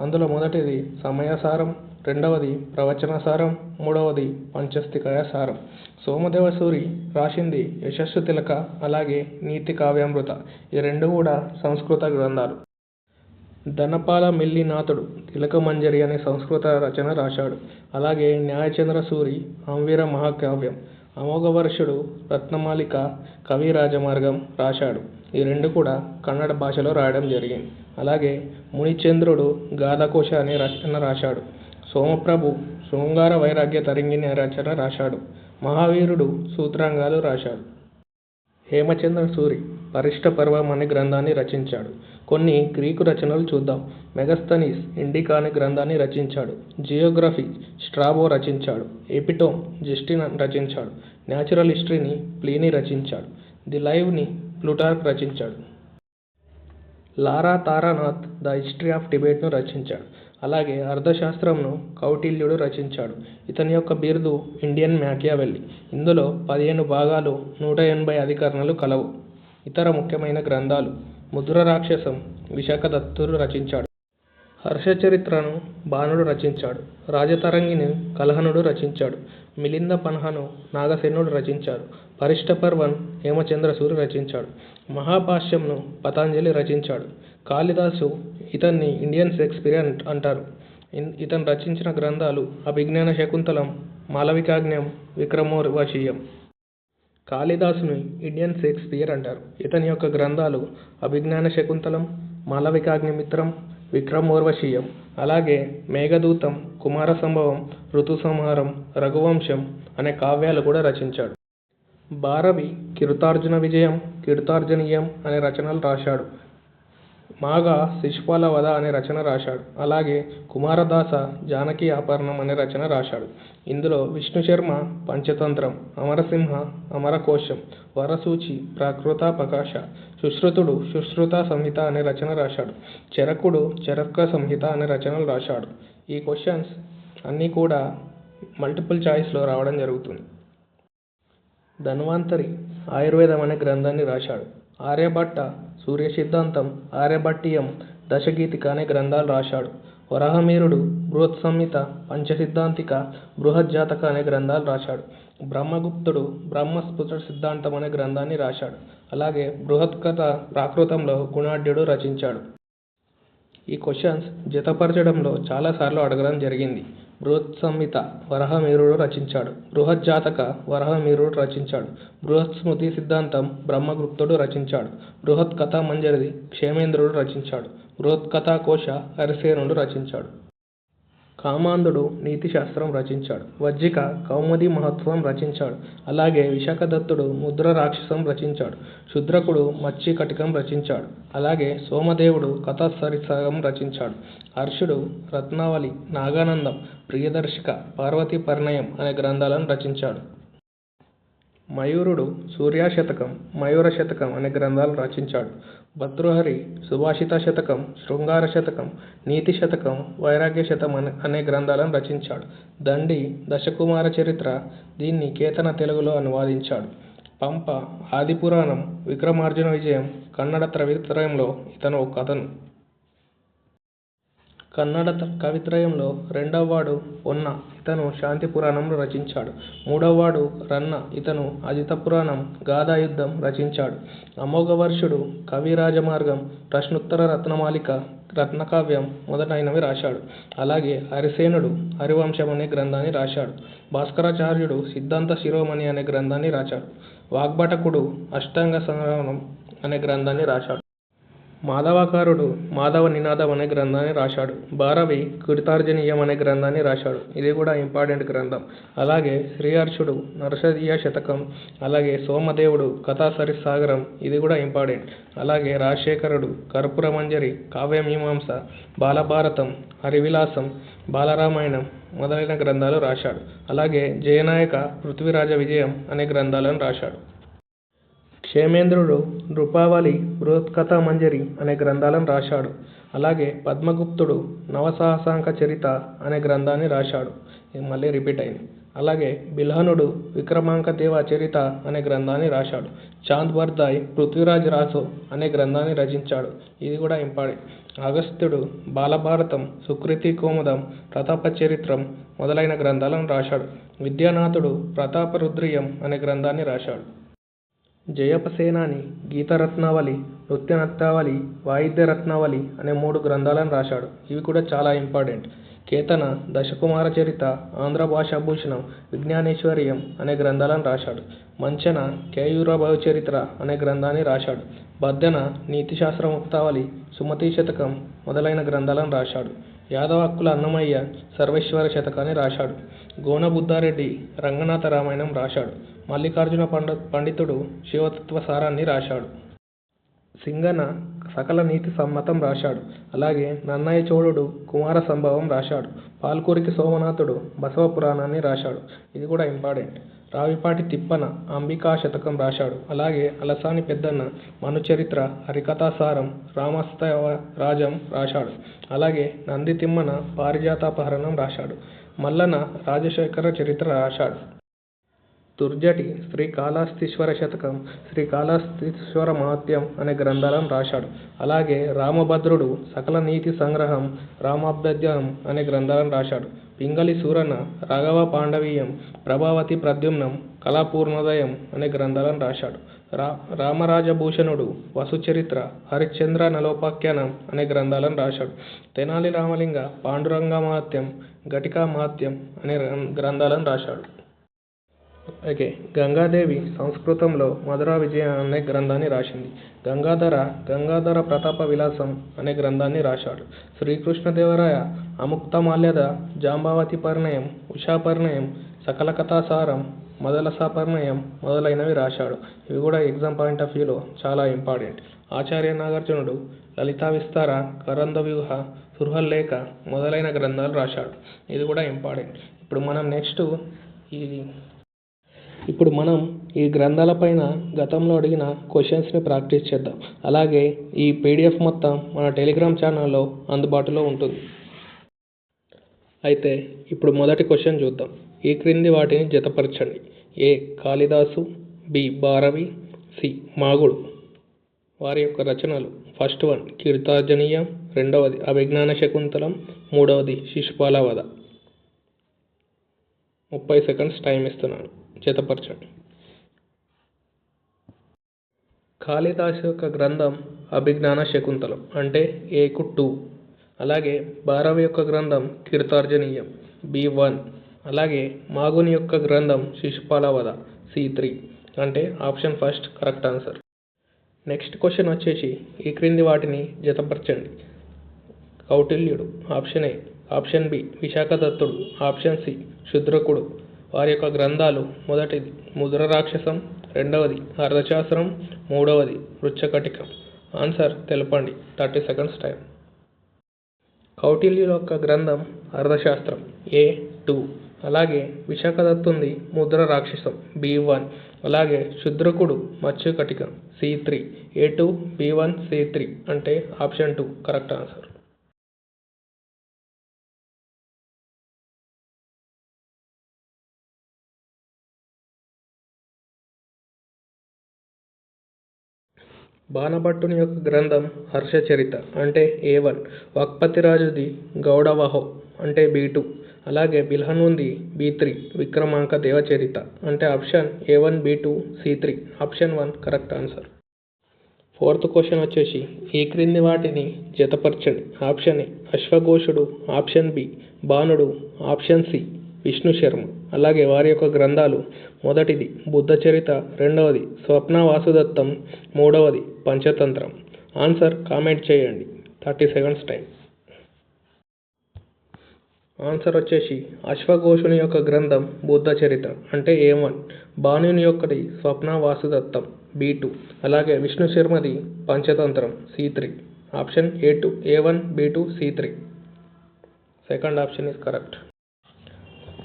అందులో మొదటిది సమయసారం, రెండవది ప్రవచనసారం, మూడవది పంచస్తికయ సారం. సోమదేవసూరి రాసింది యశస్సు తిలక, అలాగే నీతి కావ్యామృత. ఈ 2 కూడా సంస్కృత గ్రంథాలు. ధనపాల మెల్లినాథుడు తిలకమంజరి అనే సంస్కృత రచన రాశాడు. అలాగే న్యాయచంద్ర సూరి అంవీర మహాకావ్యం, అమోఘవర్షుడు రత్నమాలిక, కవి రాజమార్గం రాశాడు. ఈ 2 కూడా కన్నడ భాషలో రాయడం జరిగింది. అలాగే మునిచంద్రుడు గాథకోశ అనే రచన రాశాడు. సోమప్రభు శృంగార వైరాగ్య తరంగిణి అనే రచన రాశాడు. మహావీరుడు సూత్రాంగాలు రాశాడు. హేమచంద్ర సూరి పరిష్ట పర్వం అనే గ్రంథాన్ని రచించాడు. కొన్ని గ్రీకు రచనలు చూద్దాం. మెగస్తనీస్ ఇండికా అనే గ్రంథాన్ని రచించాడు. జియోగ్రఫీ స్ట్రాబో రచించాడు. ఎపిటోమ్ జస్టిన్ రచించాడు. న్యాచురల్ హిస్టరీని ప్లీనీ రచించాడు. ది లైవ్ని ప్లూటార్క్ రచించాడు. లారా తారానాథ్ ద హిస్టరీ ఆఫ్ టిబెట్ను రచించాడు. అలాగే అర్థశాస్త్రంను కౌటిల్యుడు రచించాడు. ఇతని యొక్క బిరుదు ఇండియన్ మ్యాకియావెల్లీ. ఇందులో 15 భాగాలు, 180 అధికరణలు కలవు. ఇతర ముఖ్యమైన గ్రంథాలు: ముద్ర రాక్షసం విశాఖదత్తుడు రచించాడు. హర్షచరిత్రను బాణుడు రచించాడు. రాజతరంగిని కలహనుడు రచించాడు. మిలింద పన్హను నాగసేనుడు రచించారు. పరిష్ట పర్వన్ హేమచంద్రసూరి రచించాడు. మహాభాష్యంను పతంజలి రచించాడు. కాళిదాసు ఇతన్ని ఇండియన్ షేక్స్పియర్ అంటారు. ఇతను రచించిన గ్రంథాలు అభిజ్ఞాన శకుంతలం, మాళవికాగ్న్యం, విక్రమోర్వశీయం. కాళిదాసుని ఇండియన్ షేక్స్పియర్ అంటారు. ఇతని యొక్క గ్రంథాలు అభిజ్ఞాన శకుంతలం, మాళవికాగ్నిమిత్రం, విక్రమోర్వశీయం. అలాగే మేఘదూతం, కుమార సంభవం, ఋతు సంహారం, రఘువంశం అనే కావ్యాలు కూడా రచించాడు. భారవి కిరుతార్జున విజయం, కీర్తార్జనీయం అనే రచనలు రాశాడు. మాగా శిశుపాల వధ అనే రచన రాశాడు. అలాగే కుమారదాస జానకి అపహరణం అనే రచన రాశాడు. ఇందులో విష్ణుశర్మ పంచతంత్రం, అమరసింహ అమరకోశం, వరసూచి ప్రాకృతాపకాశ, సుశ్రుతుడు సుశ్రుత సంహిత అనే రచన రాశాడు. చరకుడు చరక సంహిత అనే రచనలు రాశాడు. ఈ క్వశ్చన్స్ అన్నీ కూడా మల్టిపుల్ చాయిస్లో రావడం జరుగుతుంది. ధన్వంతరి ఆయుర్వేదం అనే గ్రంథాన్ని రాశాడు. ఆర్యభట్ట సూర్య సిద్ధాంతం, ఆర్యభట్టీయం, దశగీతిక అనే గ్రంథాలు రాశాడు. వరాహమిహిరుడు బృహత్ సంహిత, పంచసిద్ధాంతిక, బృహజ్జాతక అనే గ్రంథాలు రాశాడు. బ్రహ్మగుప్తుడు బ్రహ్మస్ఫుట సిద్ధాంతం అనే గ్రంథాన్ని రాశాడు. అలాగే బృహత్కథ ప్రాకృతంలో గుణాఢ్యుడు రచించాడు. ఈ క్వశ్చన్స్ జతపరచడంలో చాలాసార్లు అడగడం జరిగింది. బృహత్ సంహిత వరాహమిహిరుడు రచించాడు. బృహజ్జాతక వరాహమిహిరుడు రచించాడు. బృహత్ స్మృతి సిద్ధాంతం బ్రహ్మగుప్తుడు రచించాడు. బృహత్ కథా మంజరి క్షేమేంద్రుడు రచించాడు. బృహత్ కథా కోశ హరిసేనుడు రచించాడు. కామాంధుడు నీతిశాస్త్రం రచించాడు. వజ్జిక కౌముది మహత్వం రచించాడు. అలాగే విశాఖదత్తుడు ముద్ర రాక్షసం రచించాడు. శుద్రకుడు మత్స్యకటికం రచించాడు. అలాగే సోమదేవుడు కథాసరిసగం రచించాడు. హర్షుడు రత్నావళి, నాగానందం, ప్రియదర్శిక, పార్వతీ పరిణయం అనే గ్రంథాలను రచించాడు. మయూరుడు సూర్యాశతకం, మయూర శతకం అనే గ్రంథాలు రచించాడు. భర్తృహరి సుభాషిత శతకం, శృంగార శతకం, నీతి శతకం, వైరాగ్య శతం అనే గ్రంథాలను రచించాడు. దండి దశకుమార చరిత్ర, దీన్ని కేతన తెలుగులో అనువాదించాడు. పంప ఆదిపురాణం, విక్రమార్జున విజయం, కన్నడ కవిత్రయంలో ఇతను ఒక కథను. కన్నడ కవిత్రయంలో 2వ వాడు పొన్న, ఇతను శాంతి పురాణంను రచించాడు. 3వ వాడు రన్న, ఇతను అజిత పురాణం, గాథాయుద్ధం రచించాడు. అమోఘవర్షుడు కవి రాజమార్గం, ప్రశ్నోత్తర రత్నమాలిక, రత్నకావ్యం మొదలైనవి రాశాడు. అలాగే హరిసేనుడు హరివంశం అనే గ్రంథాన్ని రాశాడు. భాస్కరాచార్యుడు సిద్ధాంత శిరోమణి అనే గ్రంథాన్ని రాశాడు. వాగ్భటకుడు అష్టాంగ సంగ్రహణం అనే గ్రంథాన్ని రాశాడు. మాధవకారుడు మాధవ నినాదం అనే గ్రంథాన్ని రాశాడు. భారవి కీర్తార్జనీయం అనే గ్రంథాన్ని రాశాడు. ఇది కూడా ఇంపార్టెంట్ గ్రంథం. అలాగే శ్రీహర్షుడు నరసదీయ శతకం, అలాగే సోమదేవుడు కథాసరిసాగరం, ఇది కూడా ఇంపార్టెంట్. అలాగే రాజశేఖరుడు కర్పూరమంజరి, కావ్యమీమాంస, బాలభారతం, హరివిలాసం, బాలరామాయణం మొదలైన గ్రంథాలు రాశాడు. అలాగే జయనాయక పృథ్వీరాజ విజయం అనే గ్రంథాలను రాశాడు. క్షేమేంద్రుడు నృపావళి, బృహత్కథా మంజరి అనే గ్రంథాలను రాశాడు. అలాగే పద్మగుప్తుడు నవసాహసాంక చరిత అనే గ్రంథాన్ని రాశాడు. ఇది మళ్ళీ రిపీట్ అయింది. అలాగే బిల్హనుడు విక్రమాంక దేవ చరిత అనే గ్రంథాన్ని రాశాడు. చాంద్ బర్దాయ్ పృథ్వీరాజ్ రాసో అనే గ్రంథాన్ని రచించాడు. ఇది కూడా ఇంపార్టెంట్. అగస్త్యుడు బాలభారతం, సుకృతి కోముదం, ప్రతాప చరిత్రం మొదలైన గ్రంథాలను రాశాడు. విద్యానాథుడు ప్రతాపరుద్రియం అనే గ్రంథాన్ని రాశాడు. జయపసేనాని గీతరత్నావళి, నృత్యరత్నావళి, వాయిద్యరత్నావళి అనే 3 గ్రంథాలను రాశాడు. ఇవి కూడా చాలా ఇంపార్టెంట్. కేతన దశకుమార చరిత, ఆంధ్ర భాషాభూషణం, విజ్ఞానేశ్వర్యం అనే గ్రంథాలను రాశాడు. మంచన కేయూర భవచరిత్ర అనే గ్రంథాన్ని రాశాడు. బద్దెన నీతిశాస్త్ర ముక్తావళి, సుమతి శతకం మొదలైన గ్రంథాలను రాశాడు. యాదవక్కుల అన్నమయ్య సర్వేశ్వర శతకాన్ని రాశాడు. గోన బుద్ధారెడ్డి రంగనాథ రామాయణం రాశాడు. మల్లికార్జున పండితుడు శివతత్వ సారాన్ని రాశాడు. సింగన సకల నీతి సమ్మతం రాశాడు. అలాగే నన్నయ్య చోళుడు కుమార సంభవం రాశాడు. పాల్కురికి సోమనాథుడు బసవ పురాణాన్ని రాశాడు. ఇది కూడా ఇంపార్టెంట్. రావిపాటి తిప్పన అంబికా శతకం రాశాడు. అలాగే అలసాని పెద్దన్న మనుచరిత్ర, హరికథాసారం, రామస్తరాజం రాశాడు. అలాగే నంది తిమ్మన పారిజాతాపహరణం రాశాడు. మల్లన రాజశేఖర చరిత్ర రాశాడు. దుర్జటి శ్రీకాళహస్తీశ్వర శతకం, శ్రీకాళహస్తీశ్వర మహాత్యం అనే గ్రంథాలను రాశాడు. అలాగే రామభద్రుడు సకల నీతి సంగ్రహం, రామాభ్యుదయం అనే గ్రంథాలను రాశాడు. పింగళి సూరన్న రాఘవ పాండవీయం, ప్రభావతి ప్రద్యుమ్నం, కళాపూర్ణోదయం అనే గ్రంథాలను రాశాడు. రామరాజభూషణుడు వసుచరిత్ర, హరిశ్చంద్ర నలోపాఖ్యానం అనే గ్రంథాలను రాశాడు. తెనాలి రామలింగ పాండురంగ మహాత్యం, ఘటికా మహాత్యం అనే గ్రంథాలను రాశాడు. ఓకే, గంగాదేవి సంస్కృతంలో మధురా విజయ అనే గ్రంథాన్ని రాసింది. గంగాధర ప్రతాప విలాసం అనే గ్రంథాన్ని రాశాడు. శ్రీకృష్ణదేవరాయ అముక్తమాల్యద, జాంబావతి పరిణయం, ఉషా పరిణయం, సకల కథాసారం, మదలసాపరిణయం మొదలైనవి రాశాడు. ఇవి కూడా ఎగ్జామ్ పాయింట్ ఆఫ్ వ్యూలో చాలా ఇంపార్టెంట్. ఆచార్య నాగార్జునుడు లలితా విస్తార, కరంద వ్యూహ, సుర్హల్లేఖ మొదలైన గ్రంథాలు రాశాడు. ఇది కూడా ఇంపార్టెంట్. ఇప్పుడు మనం ఈ గ్రంథాలపైన గతంలో అడిగిన క్వశ్చన్స్ని ప్రాక్టీస్ చేద్దాం. అలాగే ఈ పీడిఎఫ్ మొత్తం మన టెలిగ్రామ్ ఛానల్లో అందుబాటులో ఉంటుంది. అయితే ఇప్పుడు మొదటి క్వశ్చన్ చూద్దాం. ఈ క్రింది వాటిని జతపరచండి. ఏ కాళిదాసు, బి భారవి, సి మాగుడు. వారి యొక్క రచనలు: ఫస్ట్ వన్ కీర్తార్జనీయం, రెండవది అభిజ్ఞాన శకుంతలం, మూడవది శిశుపాల వధ. 30 సెకండ్స్ టైం ఇస్తున్నాను, జతపరచండి. కాళిదాసు యొక్క గ్రంథం అభిజ్ఞాన శకుంతలం, అంటే ఏకు 2. అలాగే భారవి యొక్క గ్రంథం కీర్తార్జనీయం, B1. అలాగే మాగుని యొక్క గ్రంథం శిశుపాల వధ, C3. అంటే option first correct answer. Next question వచ్చేసి ఈ క్రింది వాటిని జతపరచండి. కౌటిల్యుడు, ఆప్షన్ ఏ. ఆప్షన్ బి విశాఖదత్తుడు, ఆప్షన్ సి శుద్రకుడు. వారి యొక్క గ్రంథాలు: మొదటిది ముద్ర రాక్షసం, రెండవది అర్థశాస్త్రం, మూడవది వృచ్చకటికం. ఆన్సర్ తెలపండి. 30 సెకండ్స్ టైం. కౌటిల్యుల యొక్క గ్రంథం అర్థశాస్త్రం, A2. అలాగే విశాఖదత్తుంది ముద్ర రాక్షసం, B1. అలాగే శుద్రకుడు మత్స్యకటికం, C3. A2, B1, C3 అంటే ఆప్షన్ 2 కరెక్ట్ ఆన్సర్. బాణభట్టుని యొక్క గ్రంథం హర్షచరిత, అంటే A1. వాక్పతిరాజుది గౌడవహో, అంటే B2. అలాగే బిల్హనుంది B3. విక్రమాంక దేవచరిత, అంటే option A1, B2, C3. Option 1 correct answer. Fourth question వచ్చేసి ఈ క్రింది వాటిని జతపరచండి. ఆప్షన్ ఏ అశ్వఘోషుడు, ఆప్షన్ బి బాణుడు, ఆప్షన్ సి విష్ణు శర్మ. అలాగే వారి యొక్క గ్రంథాలు: మొదటిది బుద్ధ చరిత, రెండవది స్వప్న వాసుదత్తం, మూడవది పంచతంత్రం. ఆన్సర్ కామెంట్ చేయండి. 30 సెకండ్స్ టైం. ఆన్సర్ వచ్చేసి అశ్వఘోషుని యొక్క గ్రంథం బుద్ధ చరిత్ర, అంటే A1. బాణుని యొక్కది స్వప్న వాసుదత్తం, B2. అలాగే విష్ణు శర్మది Panchatantram, C3. Option A2, A1, B2, C3. Second option is correct.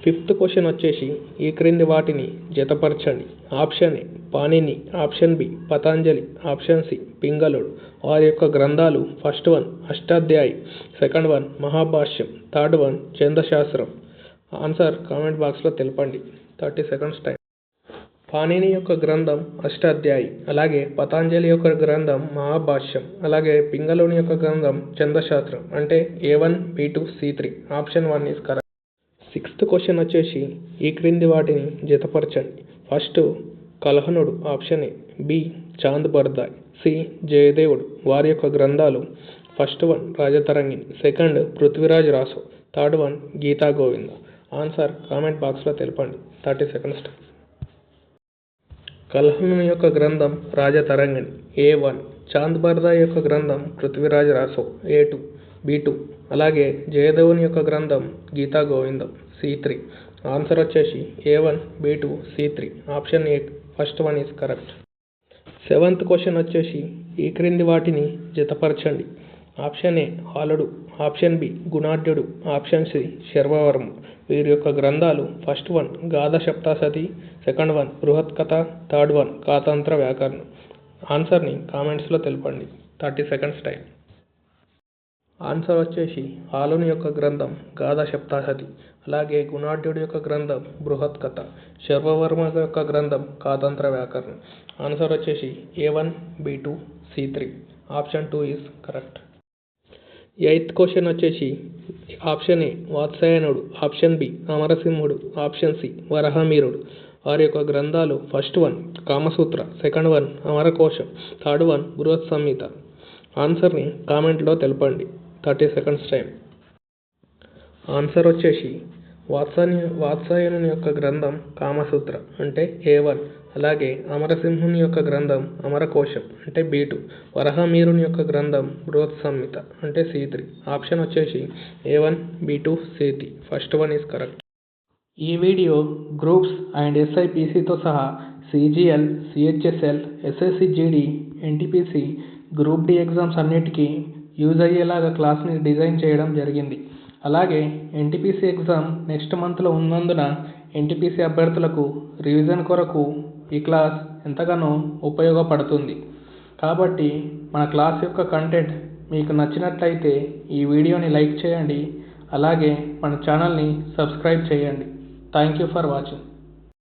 Fifth question వచ్చేసి ఈ క్రింది వాటిని జతపరచండి. Option A Panini, option B Patanjali, option C పింగళుడు. వారి యొక్క గ్రంథాలు: first one Ashtadhyayi, second one Mahabhashyam, third one Chandashastram. Answer comment బాక్స్లో తెలపండి. 30 సెకండ్స్ టైం. పాణిని యొక్క గ్రంథం అష్టాధ్యాయి, అలాగే పతాంజలి యొక్క గ్రంథం మహాభాష్యం, అలాగే పింగళుని యొక్క గ్రంథం ఛందశాస్త్రం. అంటే A1, B2, C3. Option 1 is correct. 6th question వచ్చేసి ఈ క్రింది వాటిని జతపరచండి. ఫస్ట్ కల్హనుడు option A, B Chand Bardai, C జయదేవుడు. వారి యొక్క గ్రంథాలు first one Rajatarangini, second Prithviraj Raso, third one Gita Govinda. Answer comment బాక్స్లో తెలపండి. 30 సెకండ్స్ టైం. కల్హనుని యొక్క గ్రంథం రాజతరంగిణి A1, చాంద్ బర్దాయ్ యొక్క గ్రంథం పృథ్వీరాజ్ రాసో A2, B2, అలాగే జయదేవుని యొక్క గ్రంథం గీతా గోవిందం C3. ఆన్సర్ వచ్చేసి A1, B2, C3. Option 8 first one is correct. 7th question వచ్చేసి ఈ క్రింది వాటిని జతపరచండి. ఆప్షన్ A హాలుడు, ఆప్షన్ B గుణాఢ్యుడు, ఆప్షన్ C శర్వవర్మ. వీరి యొక్క గ్రంథాలు ఫస్ట్ వన్ గాథ సప్తశతి, సెకండ్ వన్ బృహత్ కథ, థర్డ్ వన్ కాతంత్ర వ్యాకరణం. ఆన్సర్ని కామెంట్స్లో తెలపండి. 30 సెకండ్స్ టైం. ఆన్సర్ వచ్చేసి హాలుని యొక్క గ్రంథం గాథ సప్తశతి, అలాగే గుణాఢ్యుడి యొక్క గ్రంథం బృహత్ కథ, శర్వవర్మ యొక్క గ్రంథం కాతంత్ర వ్యాకరణం. ఆన్సర్ వచ్చేసి A1, B2, C3. Option 2 is correct. 8th question వచ్చేసి ఆప్షన్ A వాత్సాయనుడు, ఆప్షన్ B అమరసింహుడు, ఆప్షన్ C వరహమీరుడు. వారి యొక్క గ్రంథాలు first one Kamasutra, second one Amarakosham, third one Brihat Samhita. ఆన్సర్ని కామెంట్లో తెలపండి. 30 సెకండ్స్ టైం. ఆన్సర్ వచ్చేసి వాత్సాయనుని యొక్క గ్రంథం కామసూత్ర అంటే A1, అలాగే అమరసింహుని యొక్క గ్రంథం అమరకోశం అంటే B2, వరహమీరుని యొక్క గ్రంథం బృహత్ సంహిత అంటే C3. ఆప్షన్ వచ్చేసి A1, B2, C3. First one is correct. ఈ వీడియో గ్రూప్స్ అండ్ SIPCతో సహా CGL, CHSL, SSC GD, NTPC, group D exams అన్నిటికీ యూజ్ అయ్యేలాగా క్లాస్ని డిజైన్ చేయడం జరిగింది. అలాగే NTPC ఎగ్జామ్ నెక్స్ట్ మంత్లో ఉన్నందున NTPC అభ్యర్థులకు రివిజన్ కొరకు ఈ క్లాస్ ఎంతగానో ఉపయోగపడుతుంది. కాబట్టి మన క్లాస్ యొక్క కంటెంట్ మీకు నచ్చినట్లయితే ఈ వీడియోని లైక్ చేయండి, అలాగే మన ఛానల్ని సబ్స్క్రైబ్ చేయండి. Thank you for watching.